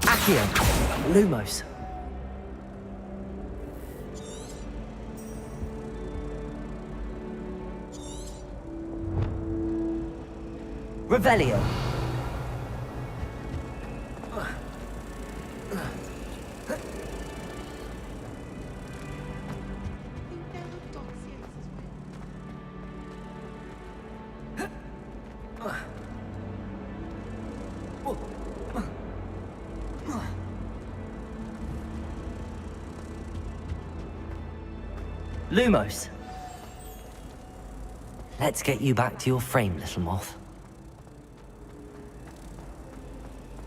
S1: Accio. Lumos.
S7: Revelio.
S1: Lumos. Let's get you back to your frame, little moth.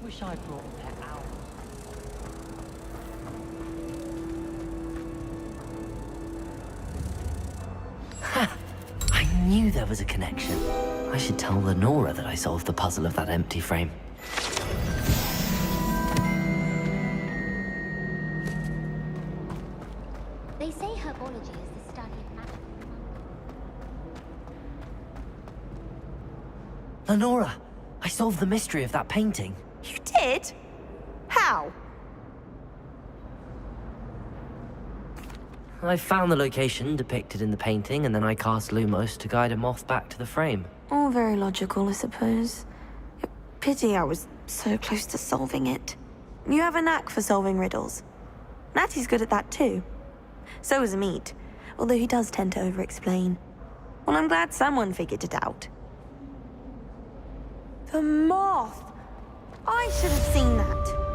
S7: Wish I brought a pet owl.
S1: Ha! I knew there was a connection. I should tell Lenora that I solved the puzzle of that empty frame.
S4: They say herbology is the study of magic.
S1: Lenora, I solved the mystery of that painting.
S6: You did? How?
S1: I found the location depicted in the painting, and then I cast Lumos to guide a moth back to the frame.
S6: All very logical, I suppose. Pity I was so close to solving it. You have a knack for solving riddles. Natty's good at that too. So is Amit, although he does tend to over-explain. Well, I'm glad someone figured it out. The moth! I should have seen that.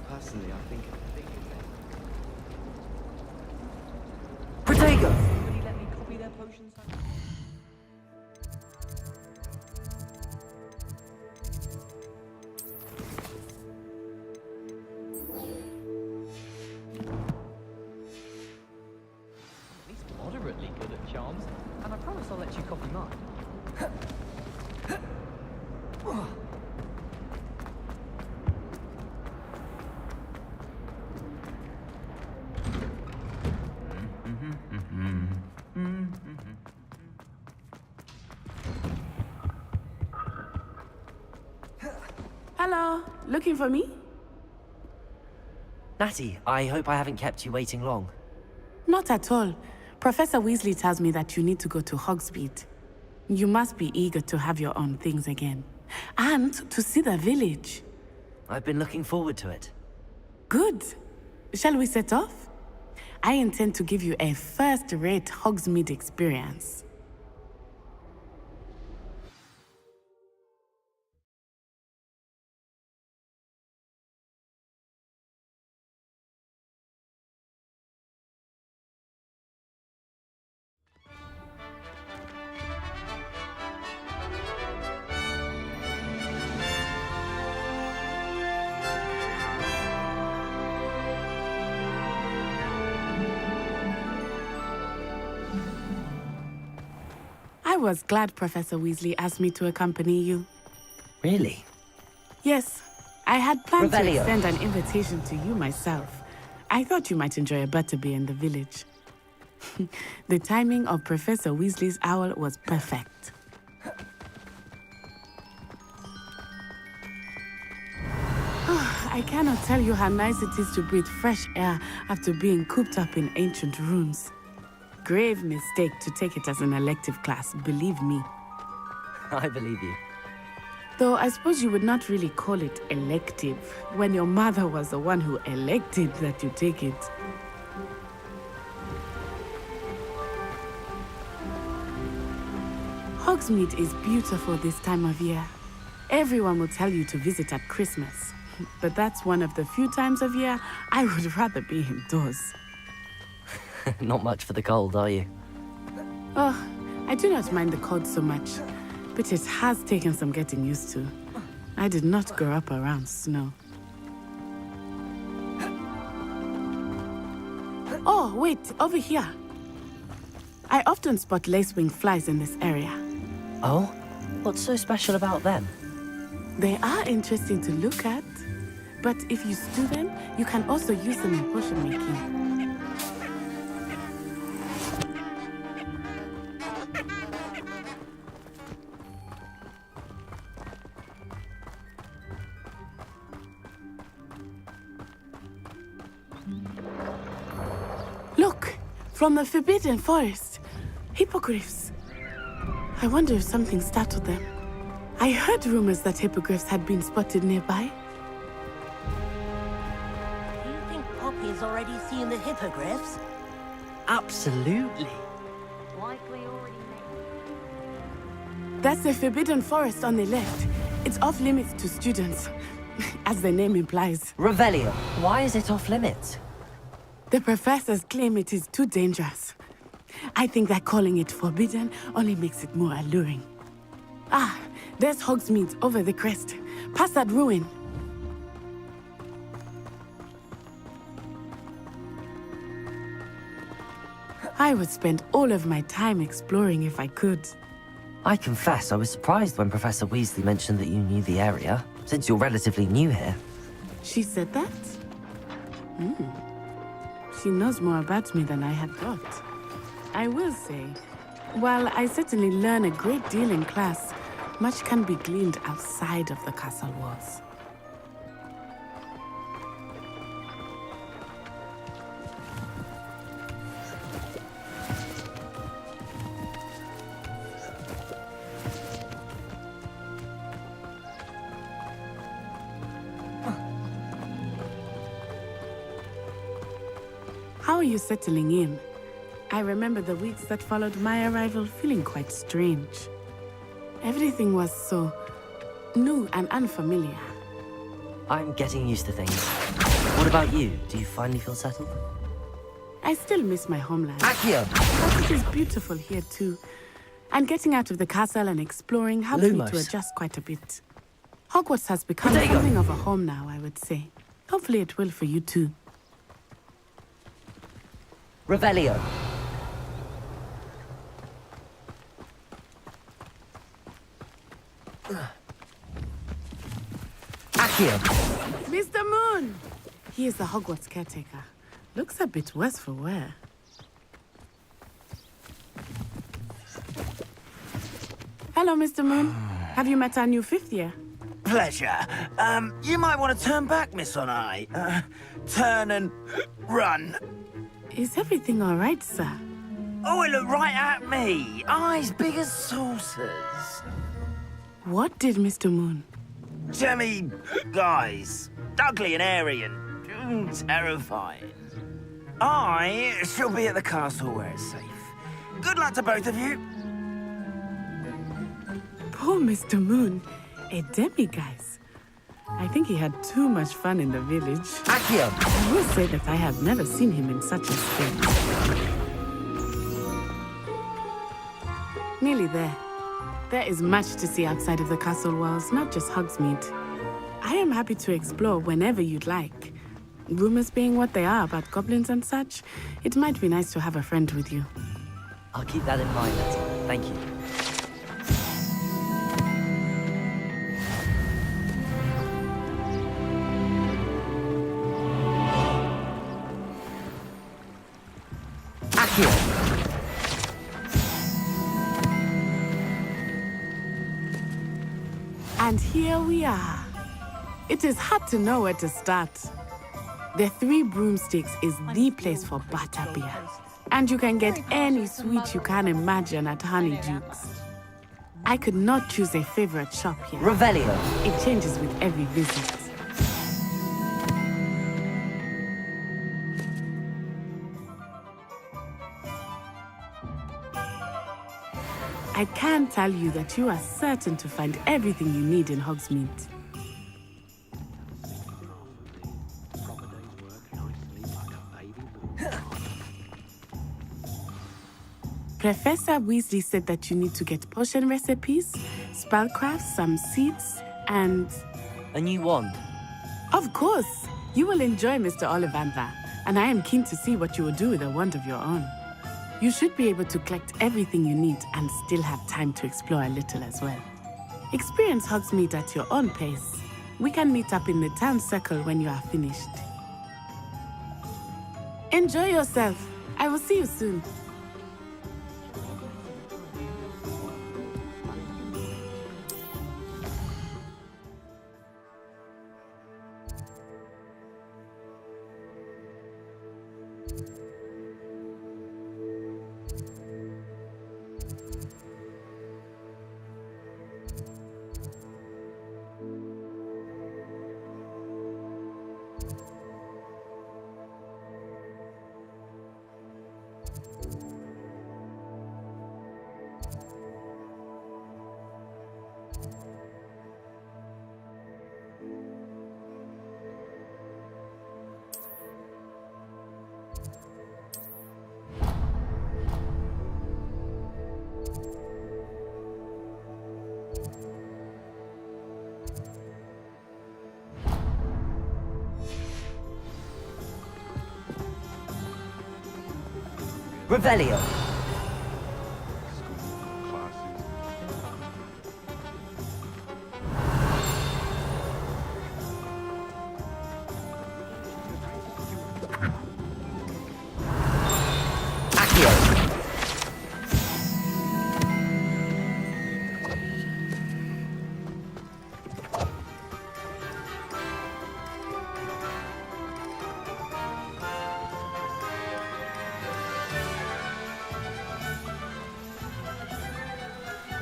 S8: Personally, I think
S1: Protego!
S8: Will you let me copy their potions? At least moderately good at charms, and I promise I'll let you copy mine.
S9: Hello, looking for me?
S1: Natty, I hope I haven't kept you waiting long.
S9: Not at all. Professor Weasley tells me that you need to go to Hogsmeade. You must be eager to have your own things again. And to see the village.
S1: I've been looking forward to it.
S9: Good. Shall we set off? I intend to give you a first-rate Hogsmeade experience. I was glad Professor Weasley asked me to accompany you.
S1: Really?
S9: Yes, I had planned to
S1: Revelio.
S9: extend an invitation to you myself. I thought you might enjoy a butterbeer in the village. The timing of Professor Weasley's owl was perfect. I cannot tell you how nice it is to breathe fresh air after being cooped up in ancient rooms. Grave mistake to take it as an elective class, believe me.
S1: I believe you.
S9: Though I suppose you would not really call it elective when your mother was the one who elected that you take it. Hogsmeade is beautiful this time of year. Everyone will tell you to visit at Christmas. But that's one of the few times of year I would rather be indoors.
S1: Not much for the cold, are you?
S9: Oh, I do not mind the cold so much, but it has taken some getting used to. I did not grow up around snow. Oh, wait, over here. I often spot lacewing flies in this area.
S1: Oh? What's so special about them?
S9: They are interesting to look at, but if you stew them, you can also use them in potion making. Look, from the Forbidden Forest, hippogriffs. I wonder if something startled them. I heard rumors that hippogriffs had been spotted nearby.
S5: Do you think Poppy's already seen the hippogriffs?
S1: Absolutely.
S4: Likely already made.
S9: That's the Forbidden Forest on the left. It's off limits to students, as the name implies.
S1: Revelio, why is it off limits?
S9: The professors claim it is too dangerous. I think that calling it forbidden only makes it more alluring. Ah, there's Hogsmeade over the crest, past that ruin. I would spend all of my time exploring if I could.
S1: I confess I was surprised when Professor Weasley mentioned that you knew the area, since you're relatively new here.
S9: She said that? She knows more about me than I had thought. I will say, while I certainly learn a great deal in class, much can be gleaned outside of the castle walls. How are you settling in? I remember the weeks that followed my arrival feeling quite strange. Everything was so new and unfamiliar.
S1: I'm getting used to things. What about you? Do you finally feel settled?
S9: I still miss my homeland.
S1: Accio!
S9: But it is beautiful here too. And getting out of the castle and exploring helps me to
S1: Lumos.
S9: adjust quite a bit. Hogwarts has become
S1: Protego.
S9: something of a home now, I would say. Hopefully it will for you too.
S1: Revelio. Accio.
S9: Mr. Moon! He is the Hogwarts caretaker. Looks a bit worse for wear. Hello, Mr. Moon. Have you met our new fifth year?
S14: Pleasure. You might want to turn back, Miss Onai. Turn and run.
S9: Is everything all right, sir?
S14: Oh, it looked right at me. Eyes big as saucers.
S9: What did Mr. Moon?
S14: Jemmy, guys. Ugly and airy and terrifying. I shall be at the castle where it's safe. Good luck to both of you.
S9: Poor Mr. Moon. A demiguise. I think he had too much fun in the village.
S1: Accio!
S9: I will say that I have never seen him in such a state. Nearly there. There is much to see outside of the castle walls, not just Hogsmeade. I am happy to explore whenever you'd like. Rumors being what they are about goblins and such, it might be nice to have a friend with you.
S1: I'll keep that in mind, Letty. Thank you. Accio!
S9: And here we are. It is hard to know where to start. The Three Broomsticks is the place for butterbeer. And you can get any sweet you can imagine at Honeydukes. I could not choose a favorite shop here.
S1: Revelio.
S9: It changes with every visit. I can tell you that you are certain to find everything you need in Hogsmeade. Professor Weasley said that you need to get potion recipes, spellcrafts, some seeds, and...
S1: A new wand.
S9: Of course! You will enjoy Mr. Ollivander, and I am keen to see what you will do with a wand of your own. You should be able to collect everything you need and still have time to explore a little as well. Experience Hogsmeade at your own pace. We can meet up in the town circle when you are finished. Enjoy yourself. I will see you soon.
S1: Revelio.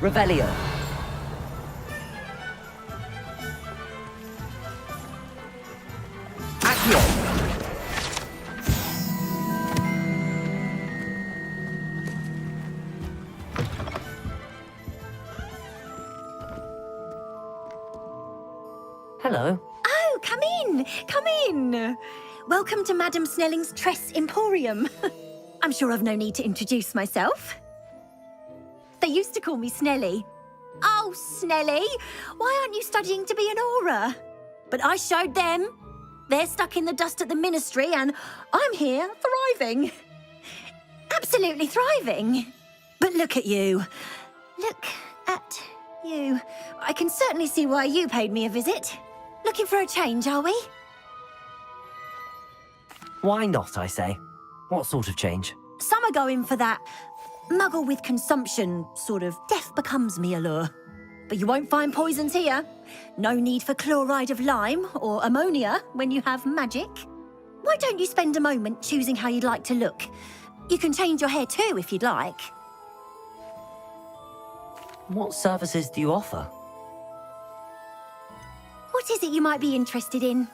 S1: Revelio. Accio. Hello.
S17: Oh, come in! Come in! Welcome to Madame Snelling's Tress Emporium. I'm sure I've no need to introduce myself. They used to call me Snelly. Oh, Snelly, why aren't you studying to be an Auror? But I showed them. They're stuck in the dust at the Ministry, and I'm here thriving. Absolutely thriving. But look at you. Look at you. I can certainly see why you paid me a visit. Looking for a change, are we?
S1: Why not, I say? What sort of change?
S17: Some are going for that muggle with consumption, sort of death becomes me allure. But you won't find poisons here. No need for chloride of lime or ammonia when you have magic. Why don't you spend a moment choosing how you'd like to look? You can change your hair too if you'd like.
S1: What services do you offer?
S17: What is it you might be interested in?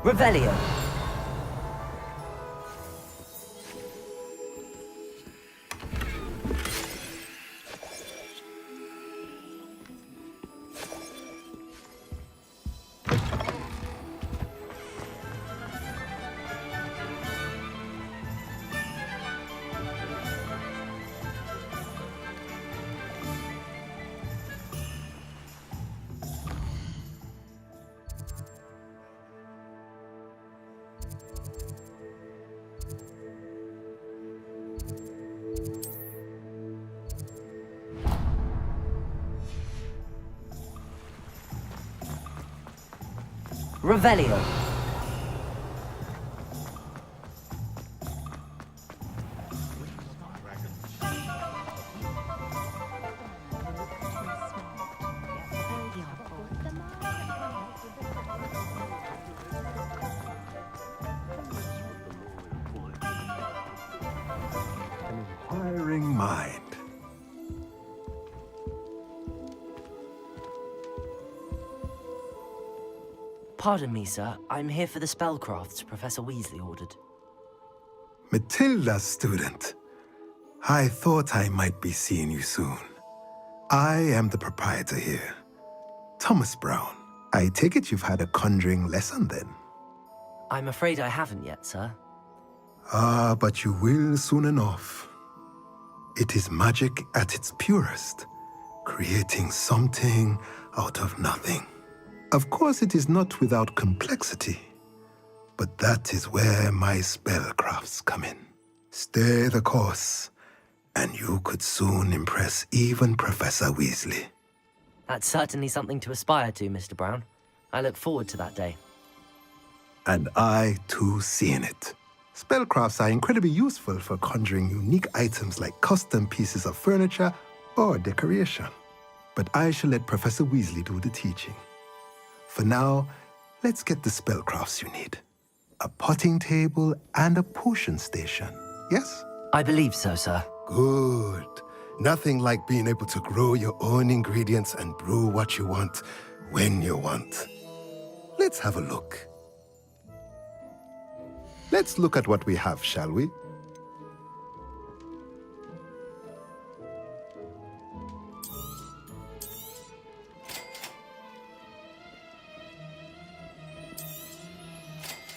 S1: Revelio. Revelio.
S18: An inquiring mind.
S1: Pardon me, sir. I'm here for the spellcrafts Professor Weasley ordered.
S18: Matilda's student. I thought I might be seeing you soon. I am the proprietor here, Thomas Brown. I take it you've had a conjuring lesson then?
S1: I'm afraid I haven't yet, sir.
S18: Ah, but you will soon enough. It is magic at its purest, creating something out of nothing. Of course, it is not without complexity, but that is where my spellcrafts come in. Stay the course, and you could soon impress even Professor Weasley.
S1: That's certainly something to aspire to, Mr. Brown. I look forward to that day.
S18: And I, too, see in it. Spellcrafts are incredibly useful for conjuring unique items like custom pieces of furniture or decoration. But I shall let Professor Weasley do the teaching. For now, let's get the spellcrafts you need. a potting table, and a potion station. Yes?
S1: I believe so, sir.
S18: Good. Nothing like being able to grow your own ingredients and brew what you want when you want. Let's have a look. Let's look at what we have, shall we?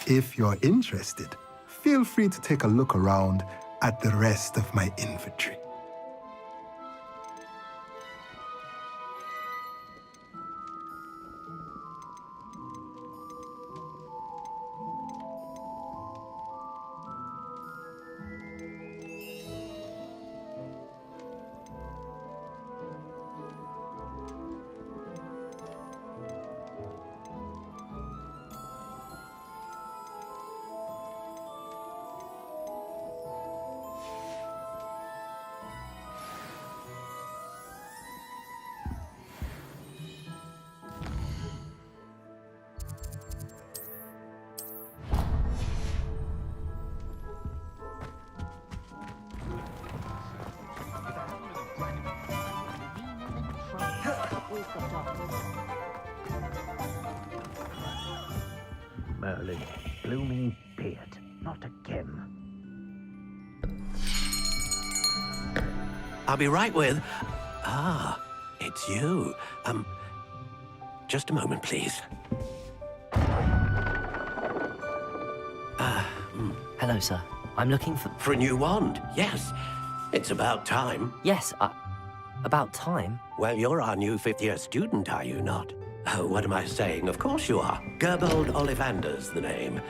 S18: If you're interested, feel free to take a look around at the rest of my inventory.
S10: Merlin, blooming beard, not again. I'll be right with... Ah, it's you. Just a moment, please.
S1: Hello, sir. I'm looking for...
S10: For a new wand, yes. It's about time.
S1: Yes, about time?
S10: Well, you're our new fifth-year student, are you not? Oh, what am I saying? Of course you are. Gerbold Ollivander's the name.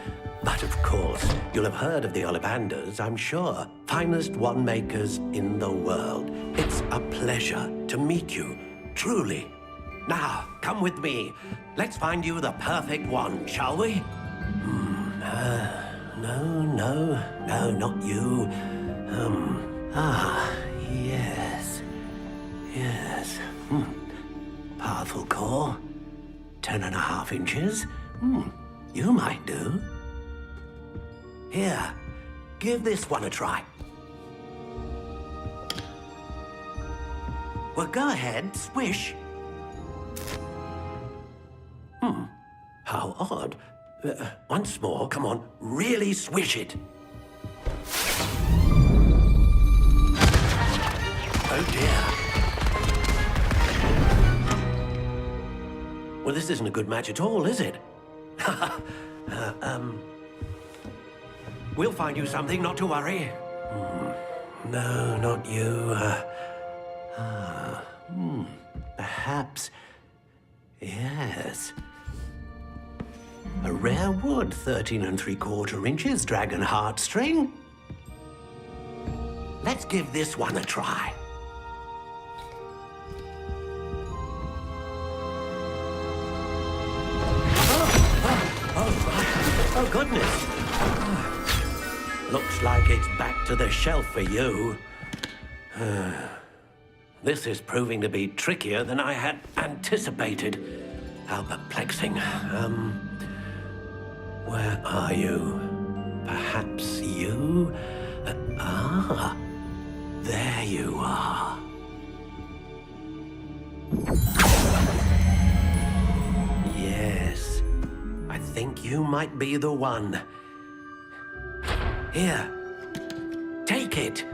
S10: But of course, you'll have heard of the Ollivanders, I'm sure. Finest wand makers in the world. It's a pleasure to meet you, truly. Now, come with me. Let's find you the perfect wand, shall we? No, not you. Yes. Powerful core. 10.5 inches. You might do. Here, give this one a try. Well, go ahead, swish. How odd. Once more, come on, really swish it. Oh dear. Well, this isn't a good match at all, is it? We'll find you something, not to worry. No, not you. Perhaps... Yes. A rare wood, 13 3/4 inches, dragon heartstring. Let's give this one a try. Oh, goodness. Looks like it's back to the shelf for you. This is proving to be trickier than I had anticipated. How perplexing. Where are you? Perhaps you? There you are. Yes. I think you might be the one. Here. Take it.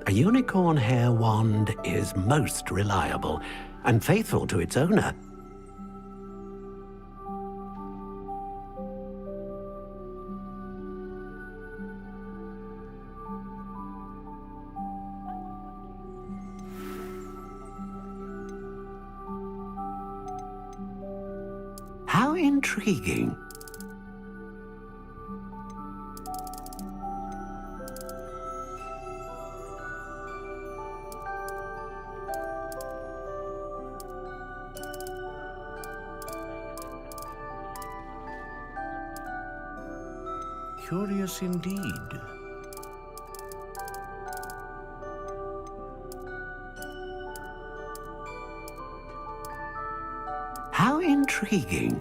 S10: A unicorn hair wand is most reliable and faithful to its owner. intriguing. Curious indeed. How intriguing.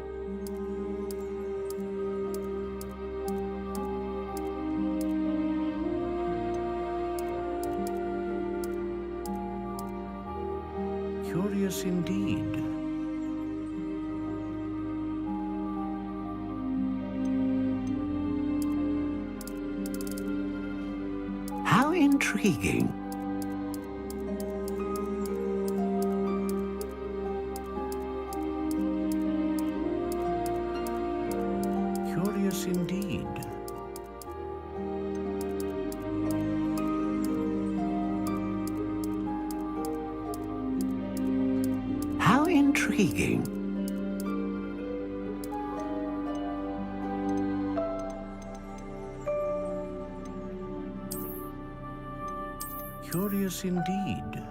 S10: Curious indeed. How intriguing. Curious indeed. How intriguing. Curious indeed.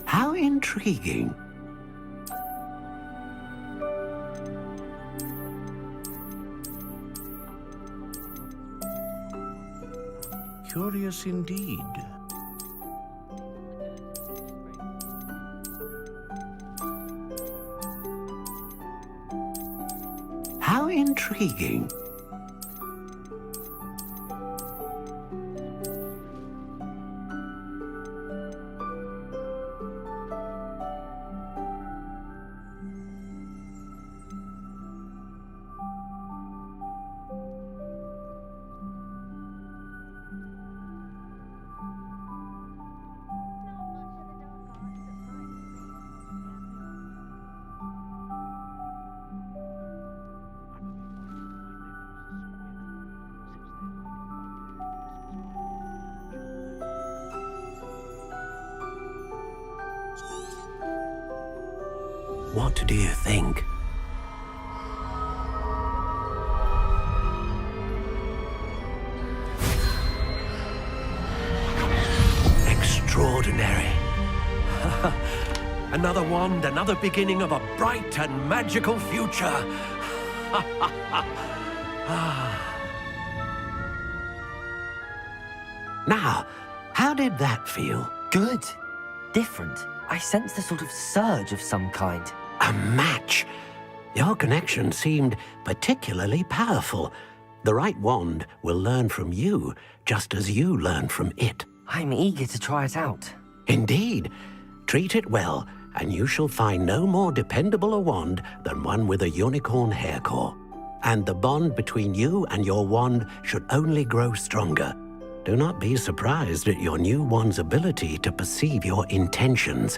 S10: How intriguing. Curious indeed. How intriguing. What do you think? Extraordinary. Another wand, another beginning of a bright and magical future. Now, how did that feel?
S1: Good. Different. I sensed a sort of surge of some kind.
S10: A match. Your connection seemed particularly powerful. The right wand will learn from you, just as you learn from it.
S1: I'm eager to try it out.
S10: Indeed. Treat it well, and you shall find no more dependable a wand than one with a unicorn hair core. And the bond between you and your wand should only grow stronger. Do not be surprised at your new wand's ability to perceive your intentions,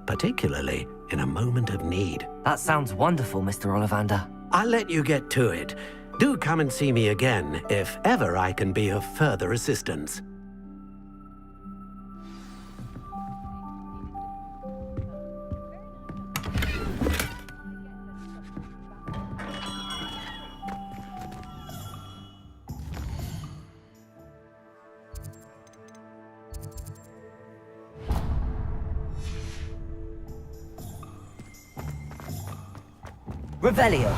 S10: particularly in a moment of need.
S1: That sounds wonderful, Mr. Ollivander.
S10: I'll let you get to it. Do come and see me again if ever I can be of further assistance.
S1: Revelio.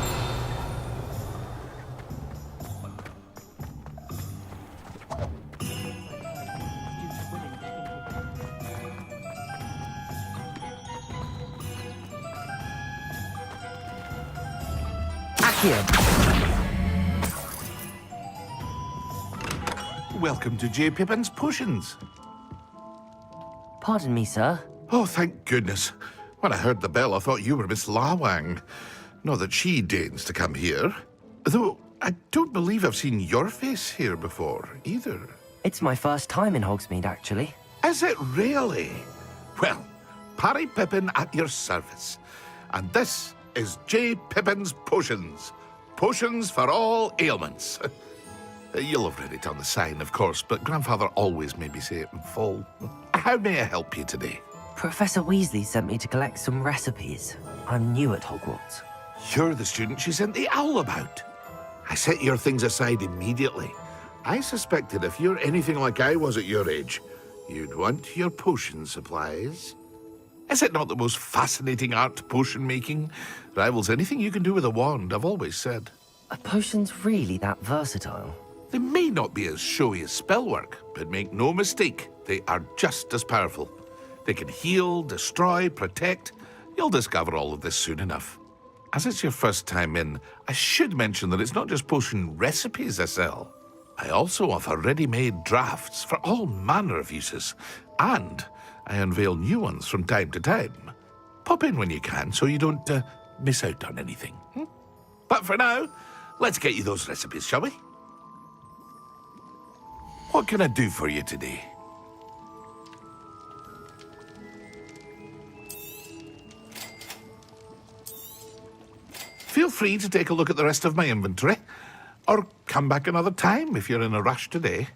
S19: Welcome to J. Pippin's Potions.
S1: Pardon me, sir.
S19: Oh, thank goodness. When I heard the bell, I thought you were Miss Lawang. Not that she deigns to come here. Though, I don't believe I've seen your face here before, either.
S1: It's my first time in Hogsmeade, actually.
S19: Is it really? Well, Parry Pippin at your service. And this is J. Pippin's Potions. Potions for all ailments. You'll have read it on the sign, of course, but Grandfather always made me say it in full. How may I help you today?
S1: Professor Weasley sent me to collect some recipes. I'm new at Hogwarts.
S19: You're the student she sent the owl about. I set your things aside immediately. I suspected if you're anything like I was at your age, you'd want your potion supplies. Is it not the most fascinating art, potion making? Rivals anything you can do with a wand, I've always said.
S1: Are potions really that versatile?
S19: They may not be as showy as spellwork, but make no mistake, they are just as powerful. They can heal, destroy, protect. You'll discover all of this soon enough. As it's your first time in, I should mention that it's not just potion recipes I sell. I also offer ready-made drafts for all manner of uses, and I unveil new ones from time to time. Pop in when you can so you don't miss out on anything. But for now, let's get you those recipes, shall we? What can I do for you today? Feel free to take a look at the rest of my inventory, or come back another time if you're in a rush today.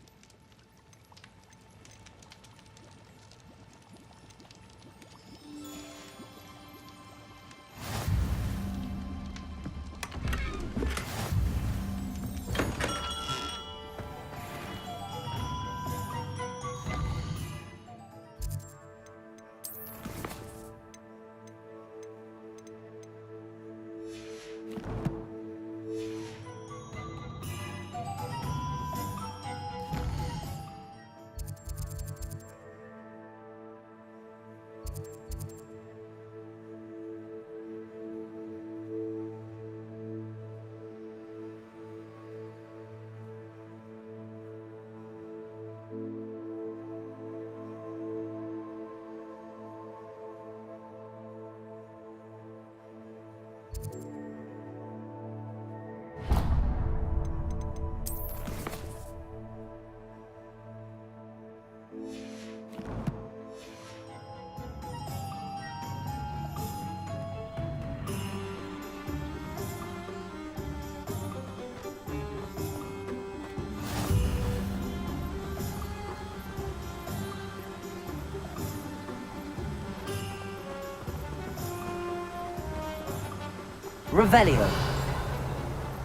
S1: Revelio.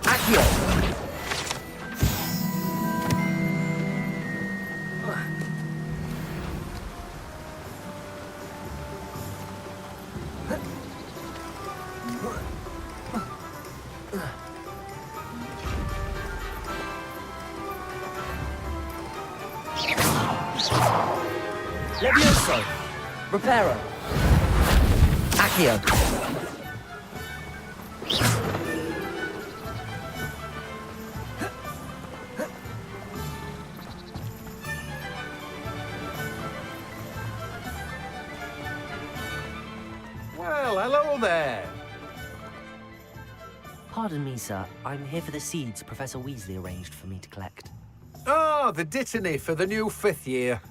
S1: Accio. Levioso. Reparo. Accio.
S20: Well, hello there.
S1: Pardon me, sir. I'm here for the seeds Professor Weasley arranged for me to collect.
S20: Oh, the Dittany for the new 5th year.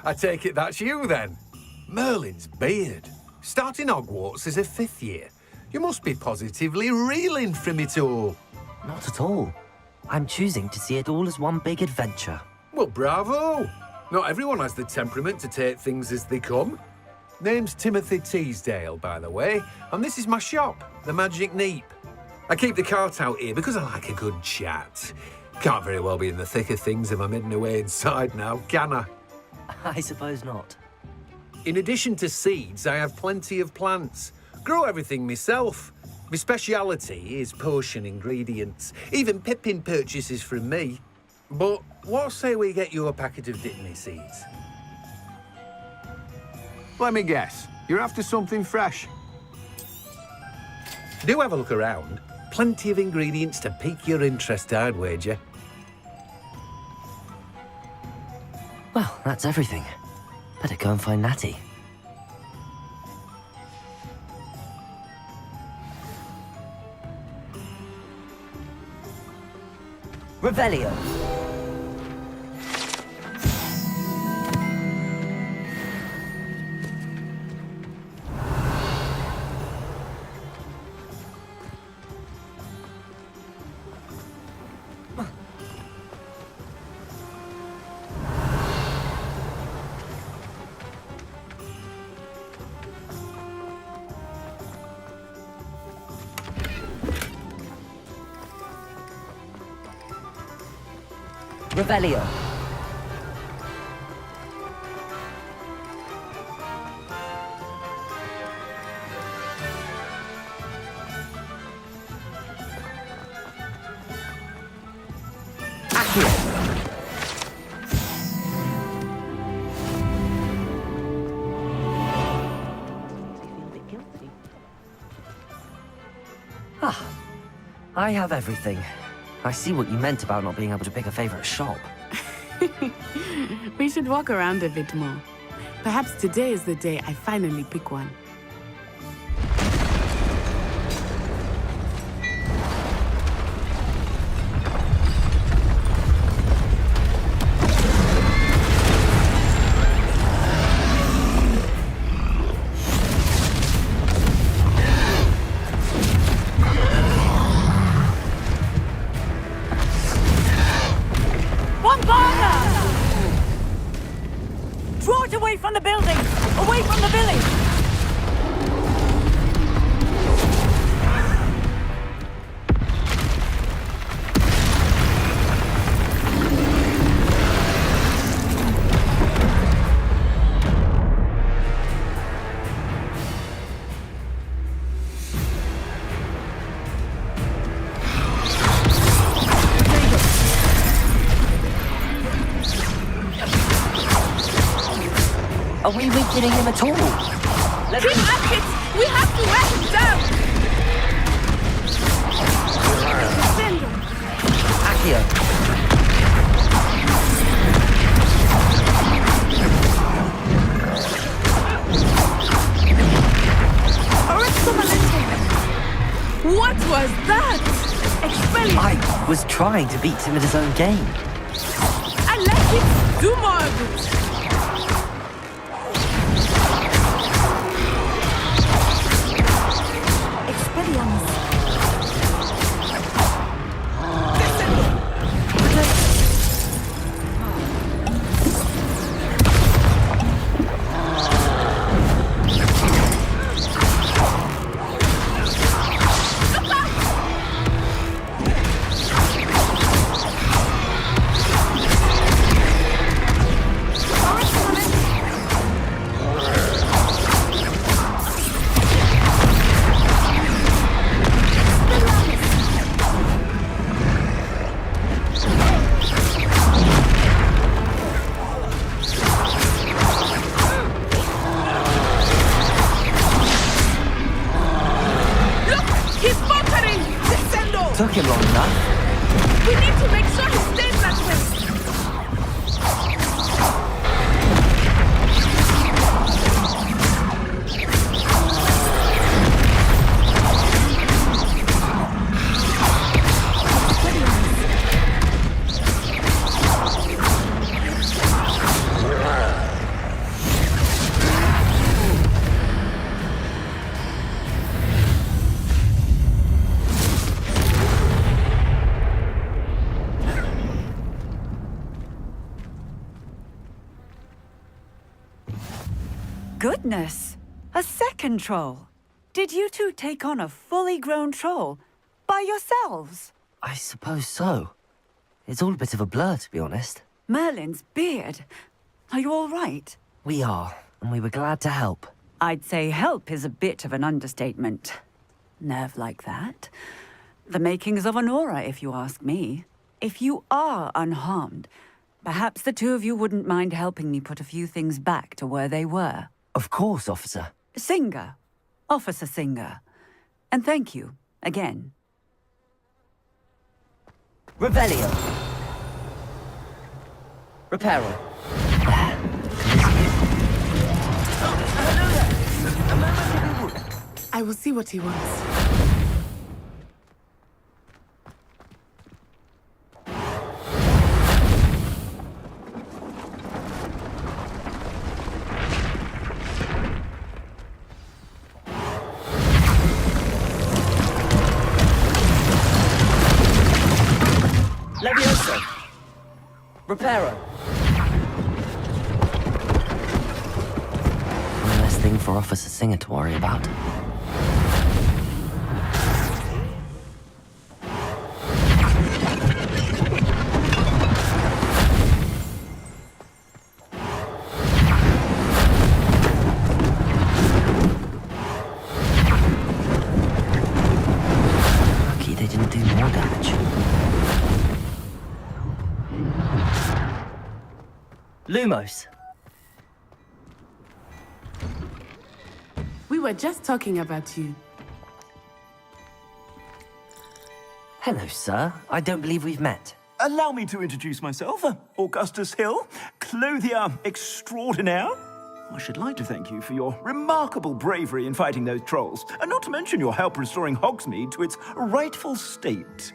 S20: I take it that's you, then. Merlin's beard. Starting Hogwarts as a 5th year. You must be positively reeling from it all.
S1: Not at all. I'm choosing to see it all as one big adventure.
S20: Well, bravo. Not everyone has the temperament to take things as they come. Name's Timothy Teasdale, by the way, and this is my shop, the Magic Neep. I keep the cart out here because I like a good chat. Can't very well be in the thick of things if I'm hidden away inside now, can I?
S1: I suppose not.
S20: In addition to seeds, I have plenty of plants. Grow everything myself. My speciality is potion ingredients. Even Pippin purchases from me. But what say we get you a packet of Dittany seeds?
S21: Let me guess. You're after something fresh.
S20: Do have a look around. Plenty of ingredients to pique your interest, I'd wager.
S1: Well, that's everything. Better go and find Natty. Revelio. Revelio. Ah, I have everything. I see what you meant about not being able to pick a favorite shop.
S9: We should walk around a bit more. Perhaps today is the day I finally pick one.
S12: Draw it away from the building! Away from the village!
S1: Are we weakening him at all?
S15: Keep at it! We have to wear him down!
S1: Accio.
S15: What was that? Expelliarmus!
S1: I was trying to beat him at his own game.
S15: I let him do more of it!
S1: Took him long enough.
S15: We need to make sure he stays that way.
S12: Goodness! A second troll! Did you two take on a fully grown troll? By yourselves?
S1: I suppose so. It's all a bit of a blur, to be honest.
S12: Merlin's beard. Are you all right?
S1: We are, and we were glad to help.
S12: I'd say help is a bit of an understatement. Nerve like that. The makings of an aura, if you ask me. If you are unharmed, perhaps the two of you wouldn't mind helping me put a few things back to where they were.
S1: Of course, officer.
S12: Singer. Officer Singer. And thank you, again.
S1: Revelio. Reparo.
S9: I will see what he wants.
S1: Levioso. Reparo. One less thing for Officer Singer to worry about. Lumos.
S9: We were just talking about you.
S1: Hello, sir. I don't believe we've met.
S2: Allow me to introduce myself. Augustus Hill, clothier extraordinaire. I should like to thank you for your remarkable bravery in fighting those trolls, and not to mention your help restoring Hogsmeade to its rightful state.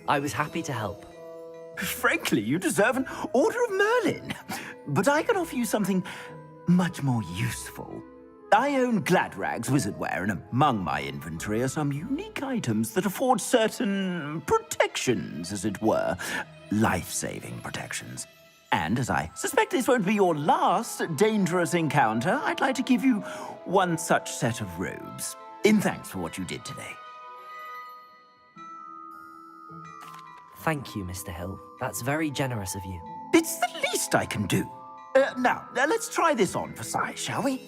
S1: I was happy to help.
S2: Frankly, you deserve an Order of Merlin. But I can offer you something much more useful. I own Gladrag's wizardware, and among my inventory are some unique items that afford certain protections, as it were. Life-saving protections. And as I suspect this won't be your last dangerous encounter, I'd like to give you one such set of robes, in thanks for what you did today.
S1: Thank you, Mr. Hill. That's very generous of you.
S2: It's the least I can do. Now, let's try this on for size, shall we?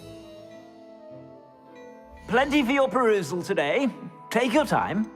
S2: Plenty for your perusal today. Take your time.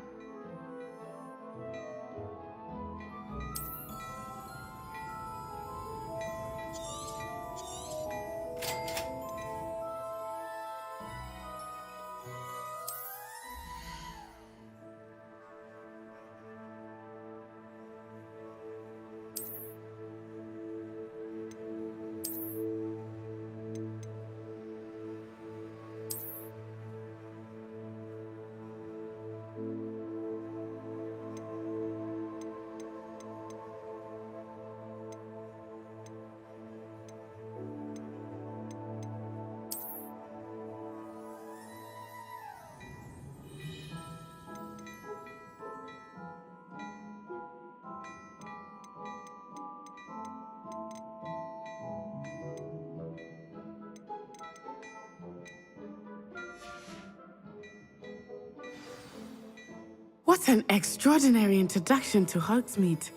S9: What an extraordinary introduction to Hogsmeade.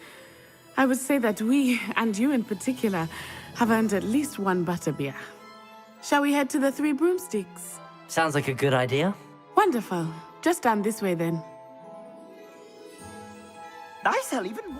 S9: I would say that we, and you in particular, have earned at least one butterbeer. Shall we head to the Three Broomsticks?
S1: Sounds like a good idea.
S9: Wonderful. Just down this way then.
S2: I sell even more.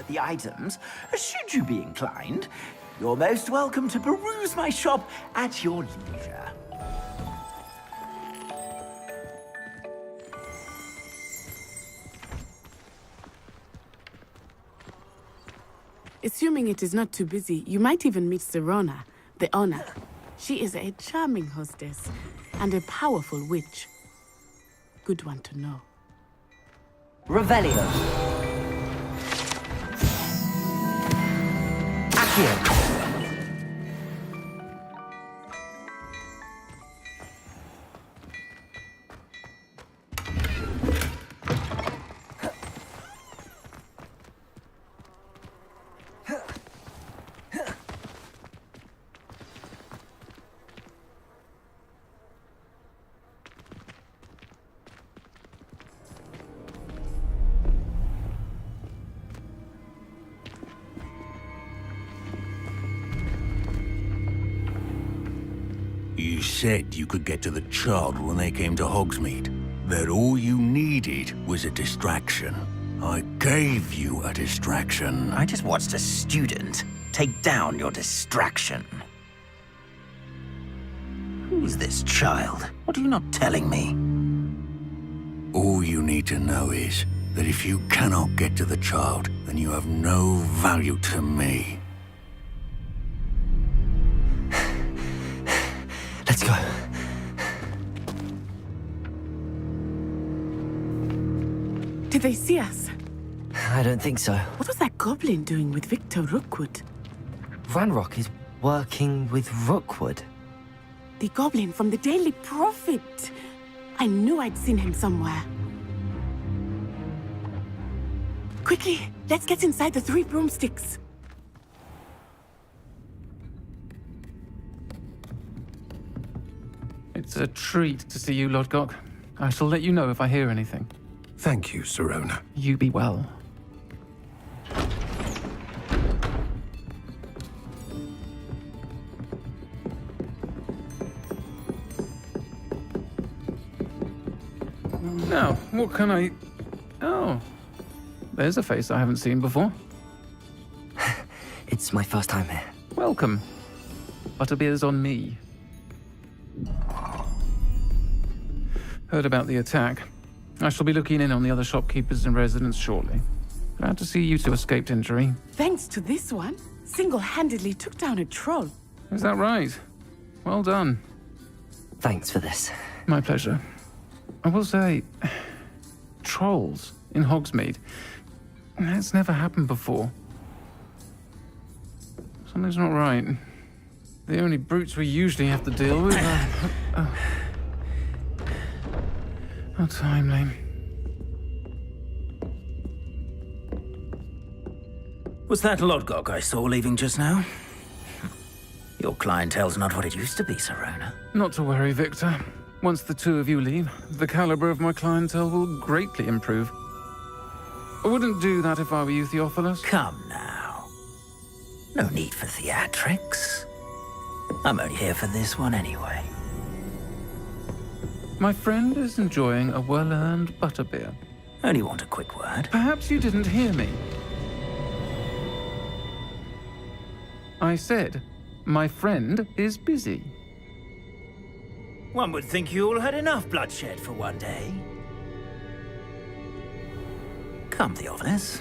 S2: The items, should you be inclined, you're most welcome to peruse my shop at your leisure.
S9: Assuming it is not too busy, you might even meet Sirona, the owner. She is a charming hostess and a powerful witch. Good one to know.
S1: Revelio. Accio.
S11: said you could get to the child when they came to Hogsmeade. That all you needed was a distraction. I gave you a distraction.
S2: I just watched a student take down your distraction. Who's this child? What are you not telling me?
S11: All you need to know is that if you cannot get to the child, then you have no value to me.
S1: Let's go.
S9: Did they see us?
S1: I don't think so.
S9: What was that goblin doing with Victor Rookwood?
S1: Ranrock is working with Rookwood.
S9: The goblin from the Daily Prophet. I knew I'd seen him somewhere. Quickly, let's get inside the 3 broomsticks.
S22: It's a treat to see you, Lodgok. I shall let you know if I hear anything.
S20: Thank you, Sirona.
S22: You be well. Now, what can I... Oh, there's a face I haven't seen before.
S1: It's my first time here.
S22: Welcome. Butterbeer's on me. Heard about the attack. I shall be looking in on the other shopkeepers and residents shortly. Glad to see you two escaped injury.
S9: Thanks to this one, single-handedly took down a troll.
S22: Is that right? Well done.
S1: Thanks for this.
S22: My pleasure. I will say, trolls in Hogsmeade. That's never happened before. Something's not right. The only brutes we usually have to deal with are... How timely.
S2: Was that Lodgok I saw leaving just now? Your clientele's not what it used to be, Sirona.
S22: Not to worry, Victor. Once the two of you leave, the caliber of my clientele will greatly improve. I wouldn't do that if I were you, Theophilus.
S2: Come now. No need for theatrics. I'm only here for this one anyway.
S22: My friend is enjoying a well-earned butterbeer.
S2: Only want a quick word.
S22: Perhaps you didn't hear me. I said, my friend is busy.
S2: One would think you all had enough bloodshed for one day. Come, Theophilus.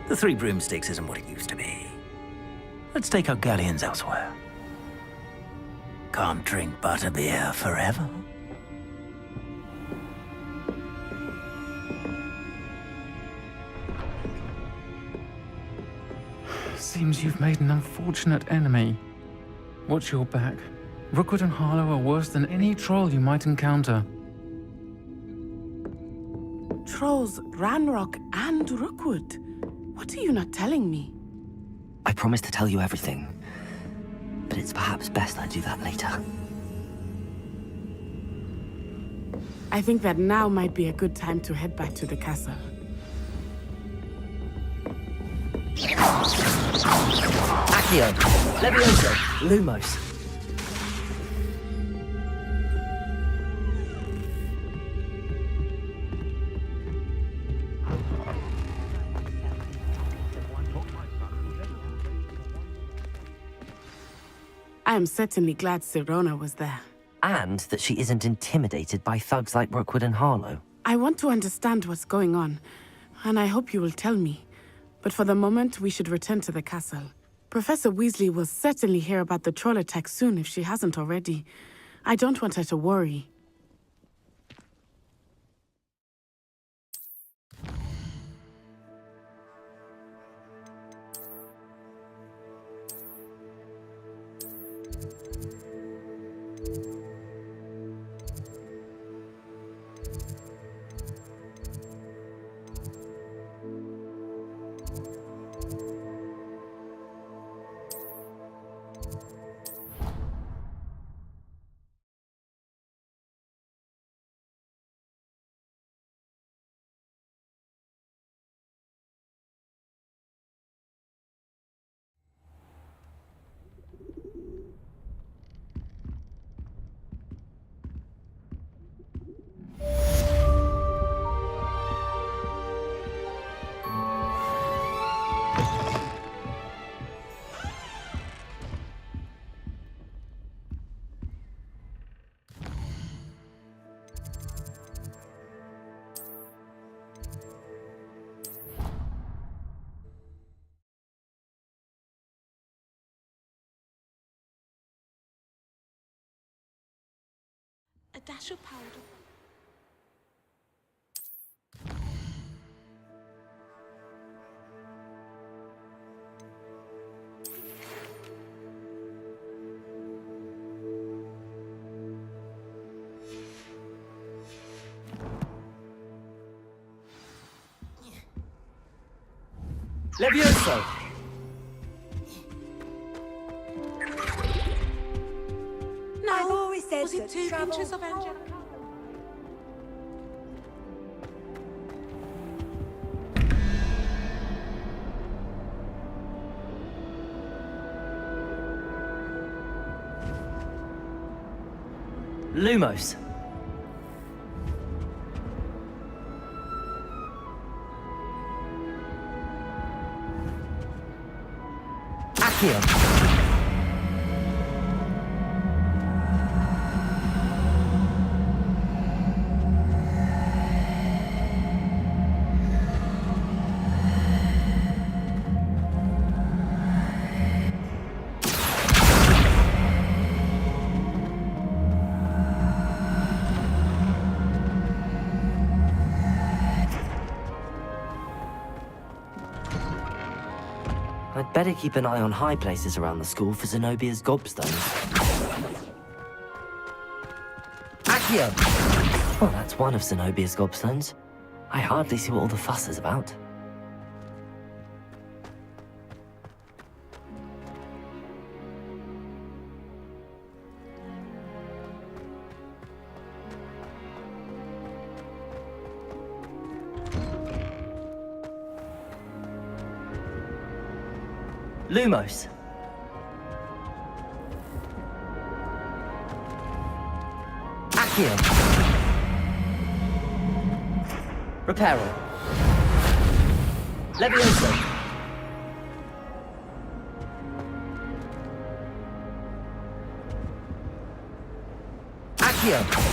S2: The 3 broomsticks isn't what it used to be. Let's take our galleons elsewhere. Can't drink butterbeer forever.
S22: Seems you've made an unfortunate enemy. Watch your back. Rookwood and Harlow are worse than any troll you might encounter.
S9: Trolls, Ranrock, and Rookwood. What are you not telling me?
S1: I promised to tell you everything, but it's perhaps best I do that later.
S9: I think that now might be a good time to head back to the castle.
S1: Accio, Levioso, Lumos.
S9: I am certainly glad Sirona was there.
S1: And that she isn't intimidated by thugs like Rookwood and Harlow.
S9: I want to understand what's going on, and I hope you will tell me. But for the moment, we should return to the castle. Professor Weasley will certainly hear about the troll attack soon if she hasn't already. I don't want her to worry.
S3: a dash of powder.
S1: Levioso!
S3: No,
S6: I've always said
S3: was it
S6: that
S3: 2
S6: travel-
S3: pinches of Angelica?
S1: Lumos. Accio. I'd better keep an eye on high places around the school for Zenobia's gobstones. Accio! Well, that's one of Zenobia's gobstones. I hardly see what all the fuss is about. Lumos. Accio. Reparo. Levioso. Accio.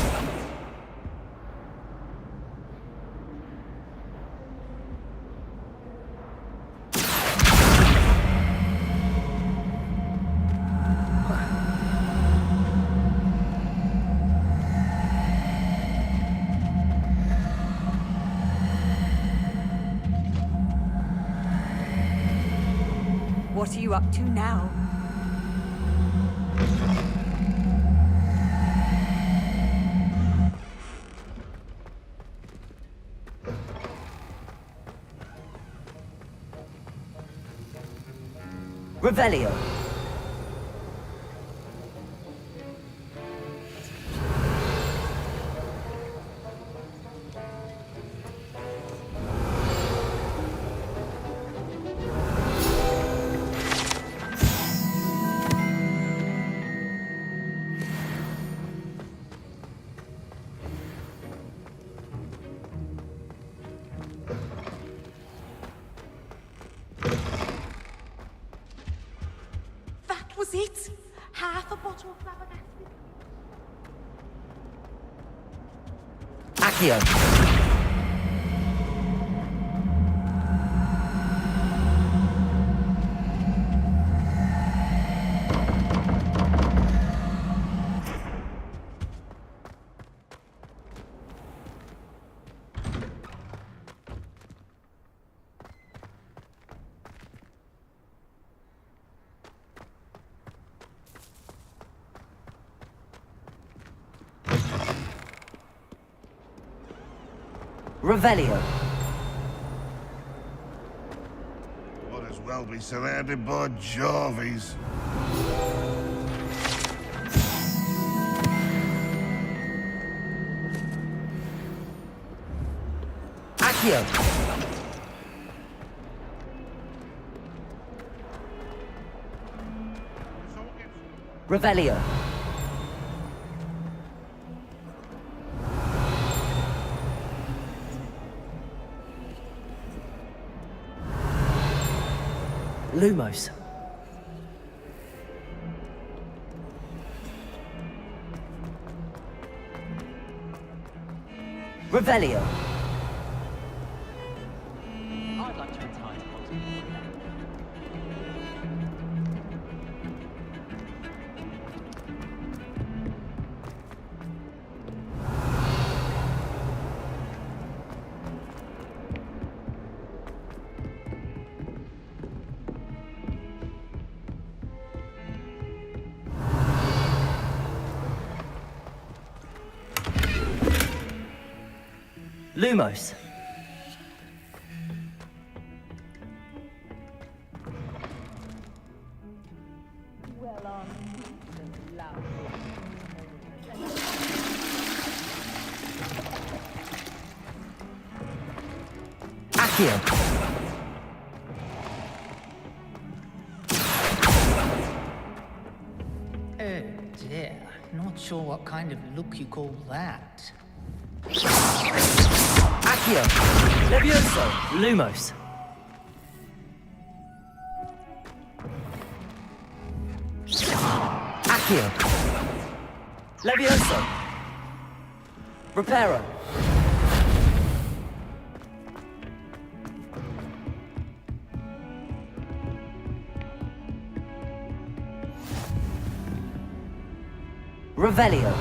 S12: What are you up to now?
S1: Revelio.
S3: That was it. Half a bottle of flabbergasted.
S1: Accio. Revelio.
S13: Might as well be surrounded by Jarvies.
S1: Accio. Revelio. Lumos. Revelio.
S7: I'd like to retire to Hogsmeade.
S1: Lumos. Accio.
S14: Oh dear, not sure what kind of look you call that.
S1: Accio. Levioso. Lumos. Accio. Levioso. Reparo. Revelio.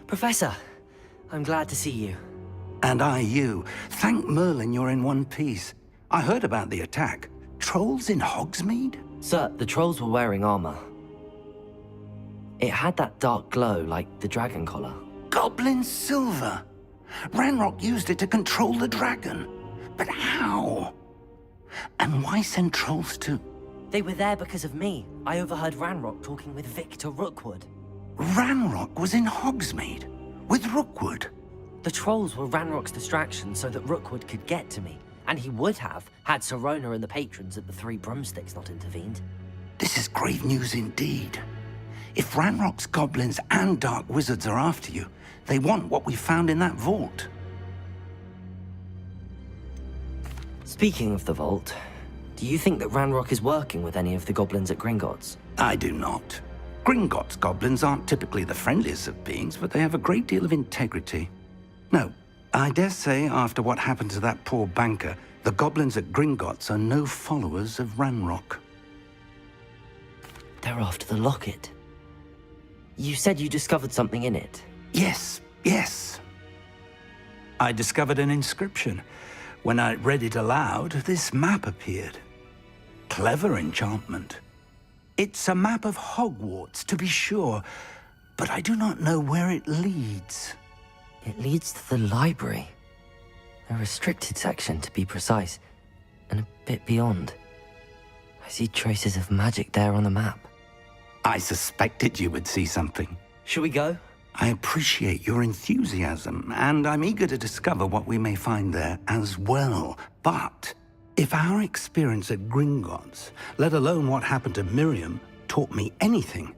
S1: Professor, I'm glad to see you.
S11: And I you. Thank Merlin you're in one piece. I heard about the attack. Trolls in Hogsmeade?
S1: Sir, the trolls were wearing armor. It had that dark glow like the dragon collar.
S11: Goblin silver! Ranrock used it to control the dragon. But how? And why send trolls to...
S1: They were there because of me. I overheard Ranrock talking with Victor Rookwood.
S11: Ranrock was in Hogsmeade? With Rookwood?
S1: The trolls were Ranrock's distraction so that Rookwood could get to me. And he would have, had Sirona and the patrons at the Three Broomsticks not intervened.
S11: This is grave news indeed. If Ranrock's goblins and dark wizards are after you, they want what we found in that vault.
S1: Speaking of the vault, do you think that Ranrock is working with any of the goblins at Gringotts?
S11: I do not. Gringotts goblins aren't typically the friendliest of beings, but they have a great deal of integrity. No, I dare say after what happened to that poor banker, the goblins at Gringotts are no followers of Ranrock.
S1: They're after the locket. You said you discovered something in it.
S11: Yes. I discovered an inscription. When I read it aloud, this map appeared. Clever enchantment. It's a map of Hogwarts, to be sure, but I do not know where it leads.
S1: It leads to the library. A restricted section, to be precise, and a bit beyond. I see traces of magic there on the map.
S11: I suspected you would see something.
S1: Shall we go?
S11: I appreciate your enthusiasm, and I'm eager to discover what we may find there as well. But if our experience at Gringotts, let alone what happened to Miriam, taught me anything,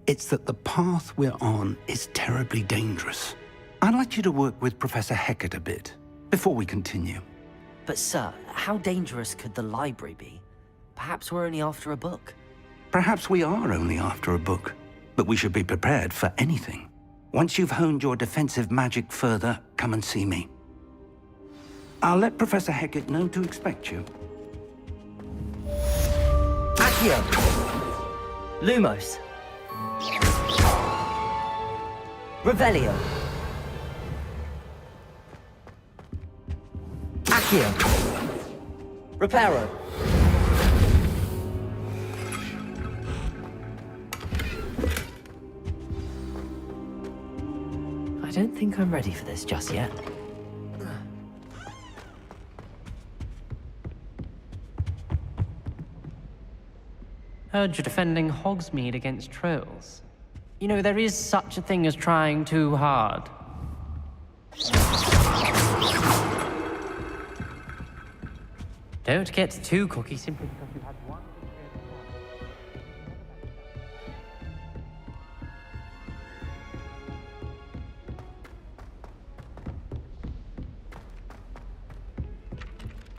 S11: it's that the path we're on is terribly dangerous. I'd like you to work with Professor Hecat a bit, before we continue.
S1: But sir, how dangerous could the library be? Perhaps we're only after a book.
S11: Perhaps we are only after a book, but we should be prepared for anything. Once you've honed your defensive magic further, come and see me. I'll let Professor Hecat know to expect you.
S1: Accio! Lumos! Revelio! Accio! Reparo! I don't think I'm ready for this just yet.
S7: Heard you're defending Hogsmeade against trolls. You know, there is such a thing as trying too hard. Don't get too cocky simply because you had one.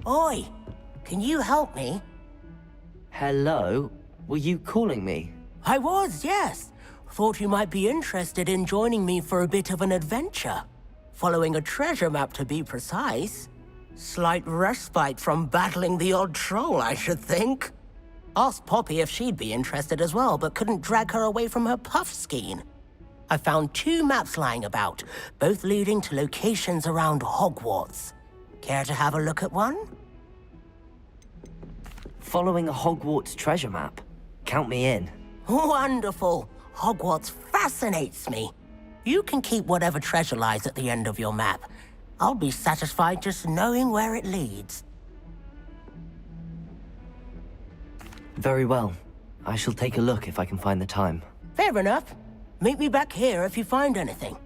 S5: Oi, can you help me?
S1: Hello? Were you calling me?
S5: I was, yes. Thought you might be interested in joining me for a bit of an adventure. Following a treasure map, to be precise. Slight respite from battling the odd troll, I should think. Asked Poppy if she'd be interested as well, but couldn't drag her away from her puff skein. I found 2 maps lying about, both leading to locations around Hogwarts. Care to have a look at one?
S1: Following a Hogwarts treasure map? Count me in.
S5: Wonderful. Hogwarts fascinates me. You can keep whatever treasure lies at the end of your map. I'll be satisfied just knowing where it leads.
S1: Very well. I shall take a look if I can find the time.
S5: Fair enough. Meet me back here if you find anything.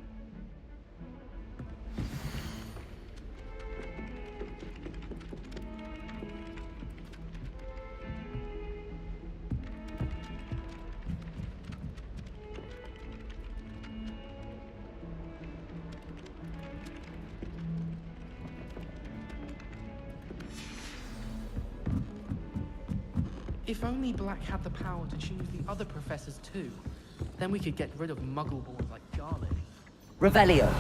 S8: If only Black had the power to choose the other professors too, then we could get rid of muggle-borns like Charlie.
S1: Revelio.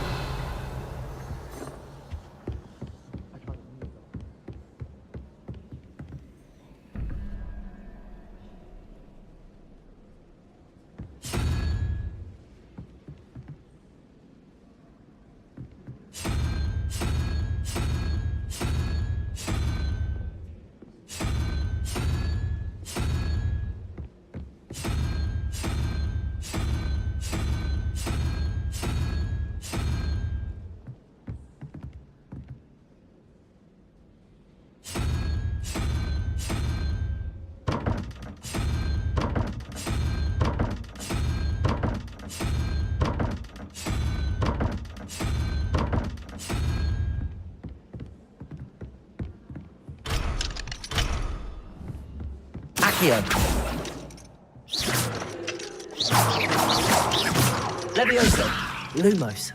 S1: Accio. Levioso. Lumos.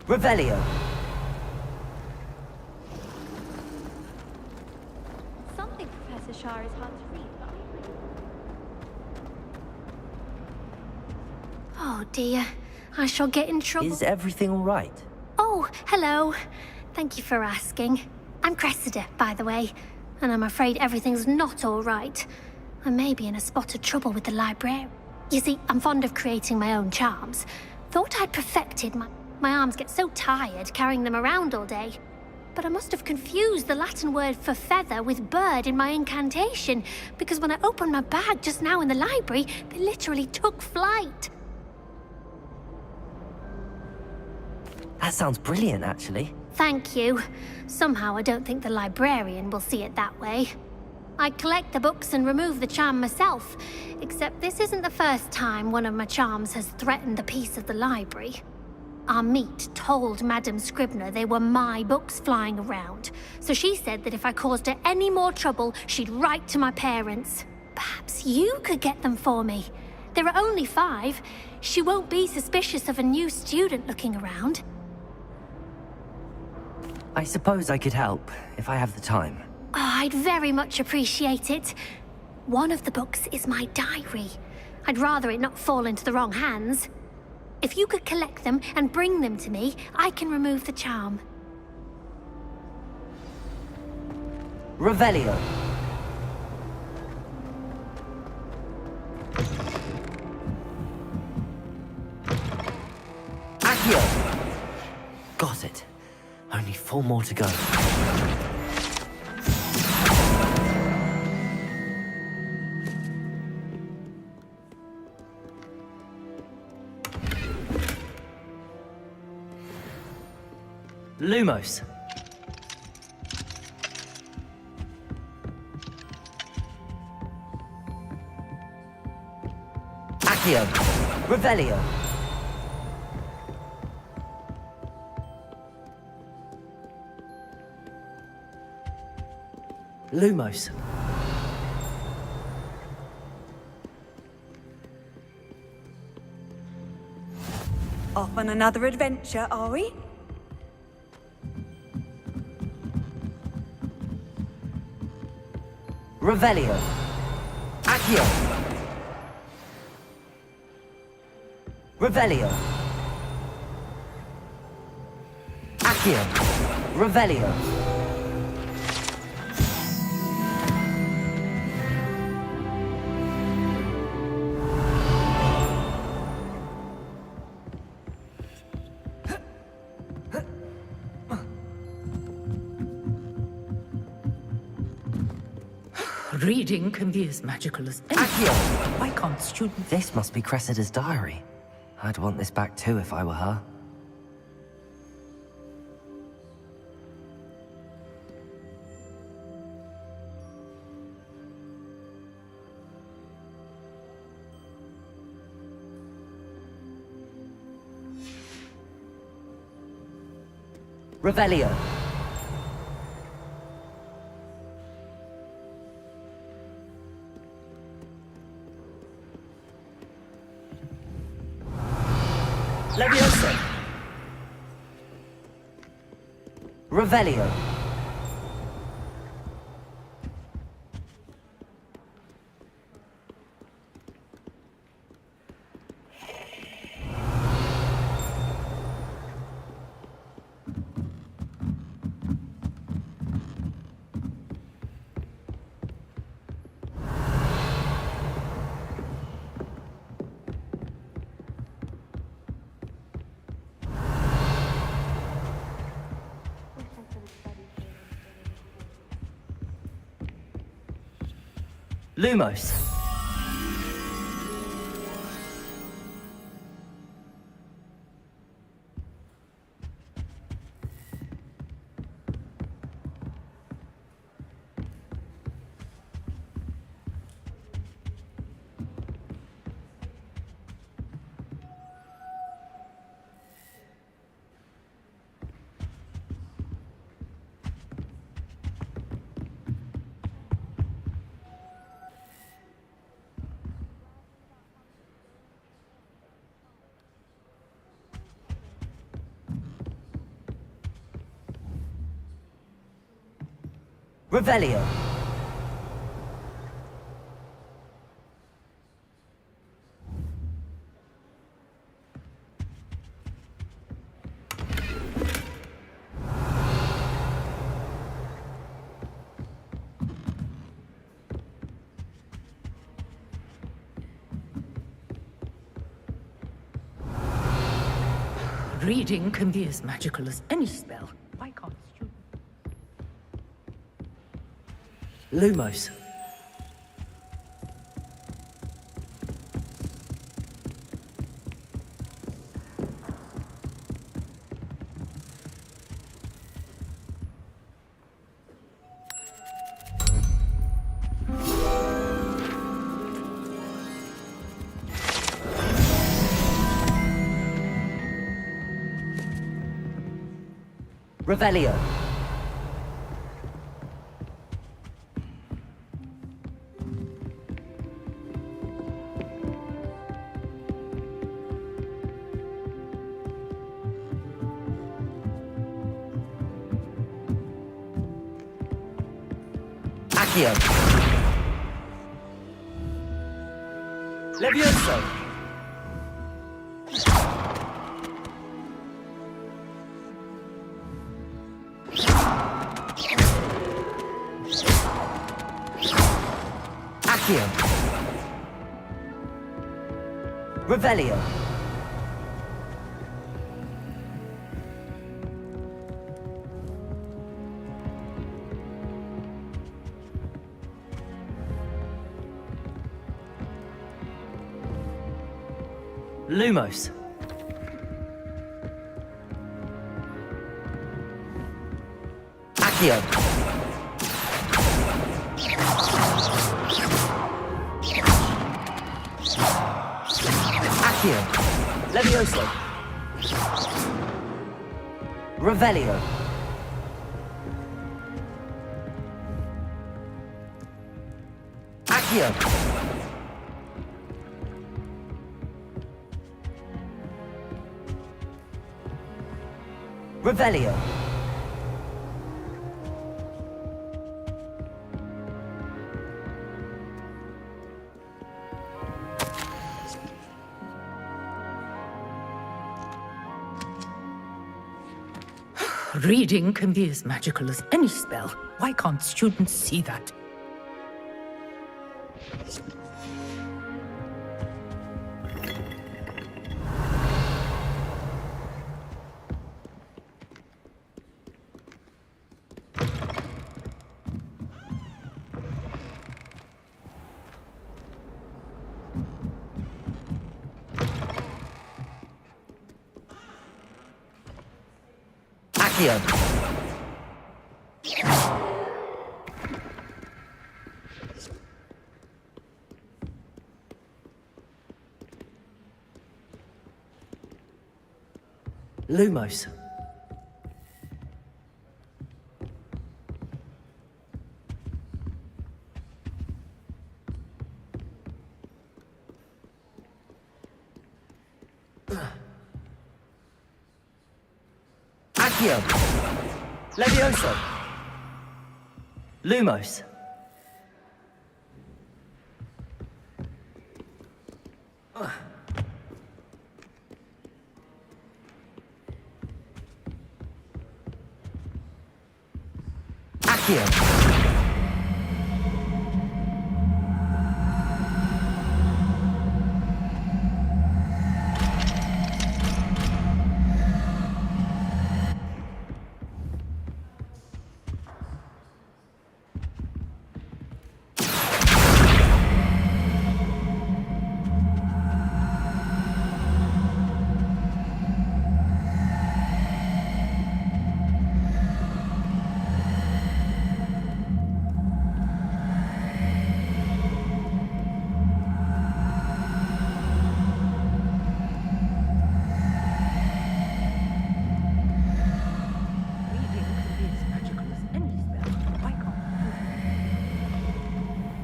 S1: Revelio.
S17: Something Professor Shah is hard to read, but oh dear, I shall get in trouble.
S1: Is everything all right?
S17: Oh, hello. Thank you for asking. I'm Cressida, by the way, and I'm afraid everything's not all right. I may be in a spot of trouble with the librarian. You see, I'm fond of creating my own charms. Thought I'd perfected my arms get so tired carrying them around all day. But I must have confused the Latin word for feather with bird in my incantation, because when I opened my bag just now in the library, they literally took flight.
S1: That sounds brilliant, actually.
S17: Thank you. Somehow I don't think the librarian will see it that way. I collect the books and remove the charm myself, except this isn't the first time one of my charms has threatened the peace of the library. Our meet told Madame Scribner they were my books flying around, so she said that if I caused her any more trouble, she'd write to my parents. Perhaps you could get them for me. There are only 5. She won't be suspicious of a new student looking around.
S1: I suppose I could help, if I have the time.
S17: Oh, I'd very much appreciate it. One of the books is my diary. I'd rather it not fall into the wrong hands. If you could collect them and bring them to me, I can remove the charm.
S1: Revelio. Accio. Got it. Only 4 more to go. Lumos. Accio. Revelio. Lumos.
S4: Off on another adventure, are we?
S1: Revelio. Accio. Revelio. Accio. Revelio.
S16: Reading can be as magical as anything.
S1: Accio.
S16: Why can't students...
S1: This must be Cressida's diary. I'd want this back too if I were her. Revelio. Levioso. Revelio. Lumos. Revelio.
S16: Reading can be as magical as any spell. Why can't students...
S1: Lumos. Revelio. Accio. Levioso. Accio. Revelio. Lumos. Accio. Accio. Levioso. Revelio. Accio. Revelio.
S16: Reading can be as magical as any spell. Why can't students see that?
S1: Accio. Lumos. Accio. Levioso. Lumos. Accio.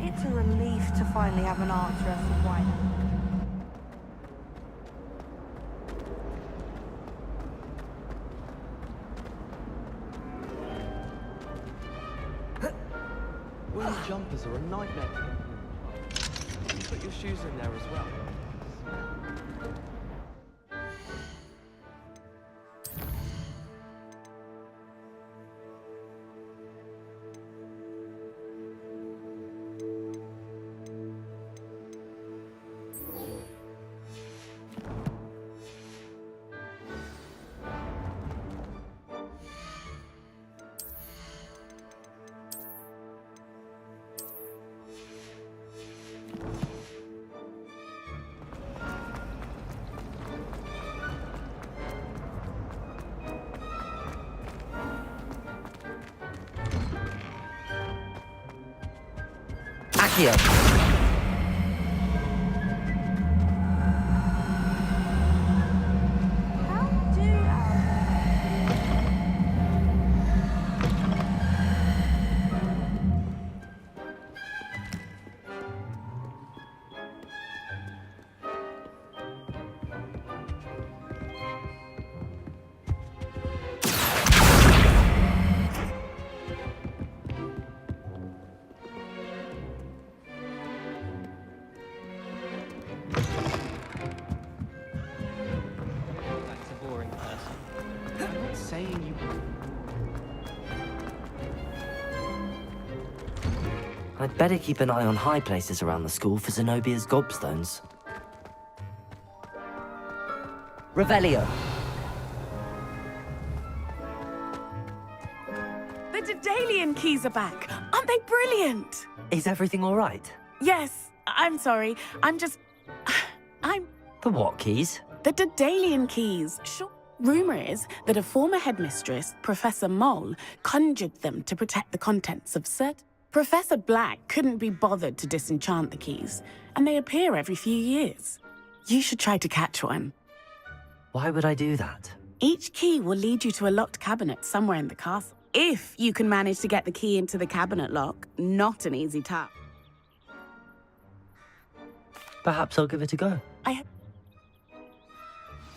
S6: It's a relief to finally have an answer as to why now.
S10: Woolly jumpers are a nightmare to get. You put your shoes in there as well.
S1: Accio.
S10: That's a boring person. I'm not saying you...
S1: I'd better keep an eye on high places around the school for Zenobia's gobstones. Revelio.
S9: The Daedalian keys are back. Aren't they brilliant?
S1: Is everything all right?
S9: Yes, I'm sorry. I'm...
S1: The what keys?
S9: The Daedalian keys. Sure. Rumor is that a former headmistress, Professor Mole, conjured them to protect the contents of certain... Professor Black couldn't be bothered to disenchant the keys, and they appear every few years. You should try to catch one.
S1: Why would I do that?
S9: Each key will lead you to a locked cabinet somewhere in the castle. If you can manage to get the key into the cabinet lock, not an easy task.
S1: Perhaps I'll give it a go.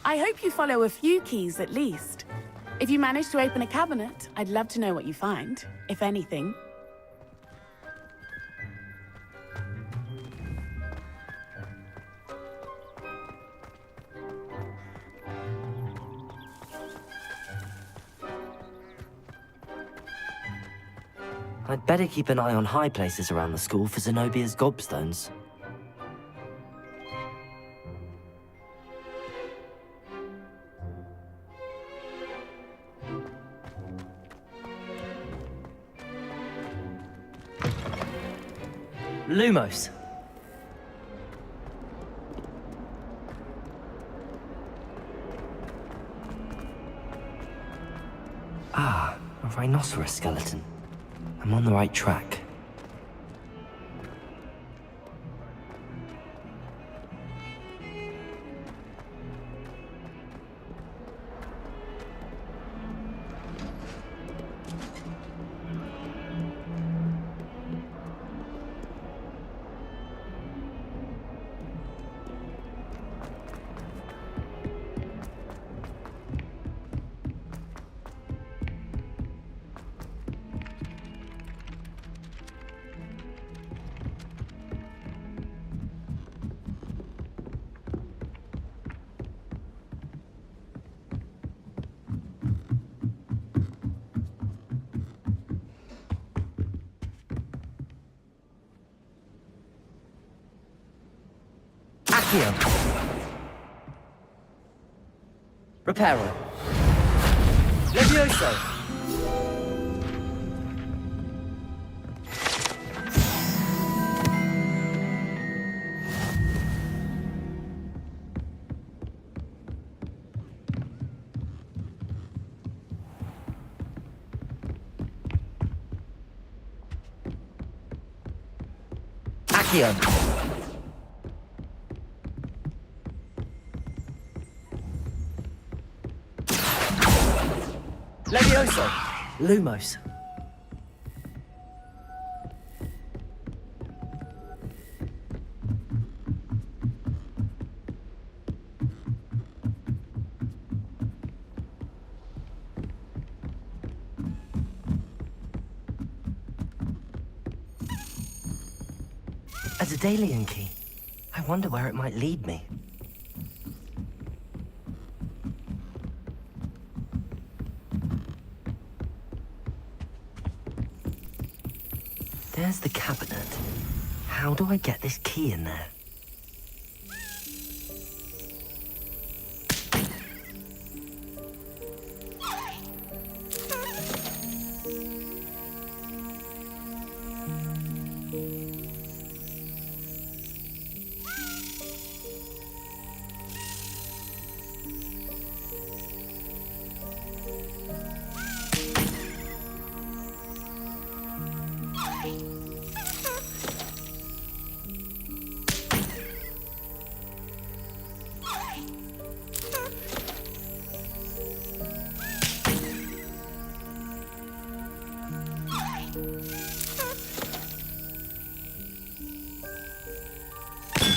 S9: I hope you follow a few keys at least. If you manage to open a cabinet, I'd love to know what you find, if anything.
S1: I'd better keep an eye on high places around the school for Zenobia's gobstones. Lumos. Ah, a rhinoceros skeleton. I'm on the right track. Accio. Reparo. Levioso. Accio. Levioso! Lumos. A Daedalian key. I wonder where it might lead me. There's the cabinet. How do I get this key in there?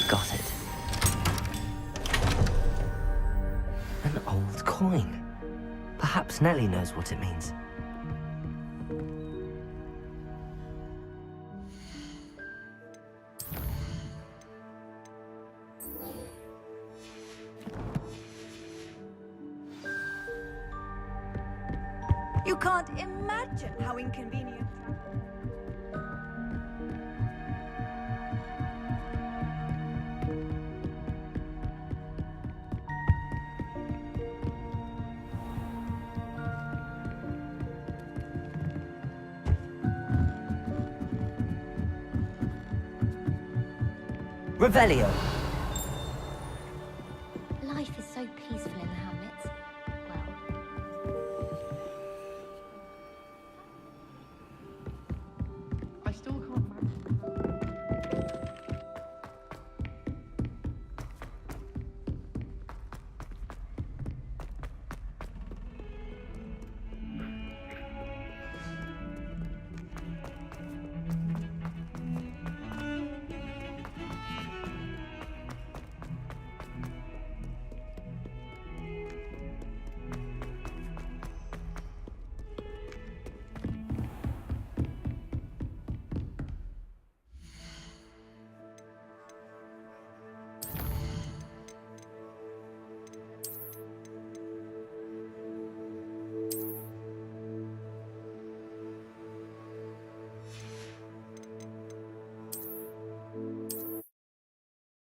S1: Got it. An old coin. Perhaps Nellie knows what it means.
S4: You can't imagine how inconvenient.
S1: Revelio.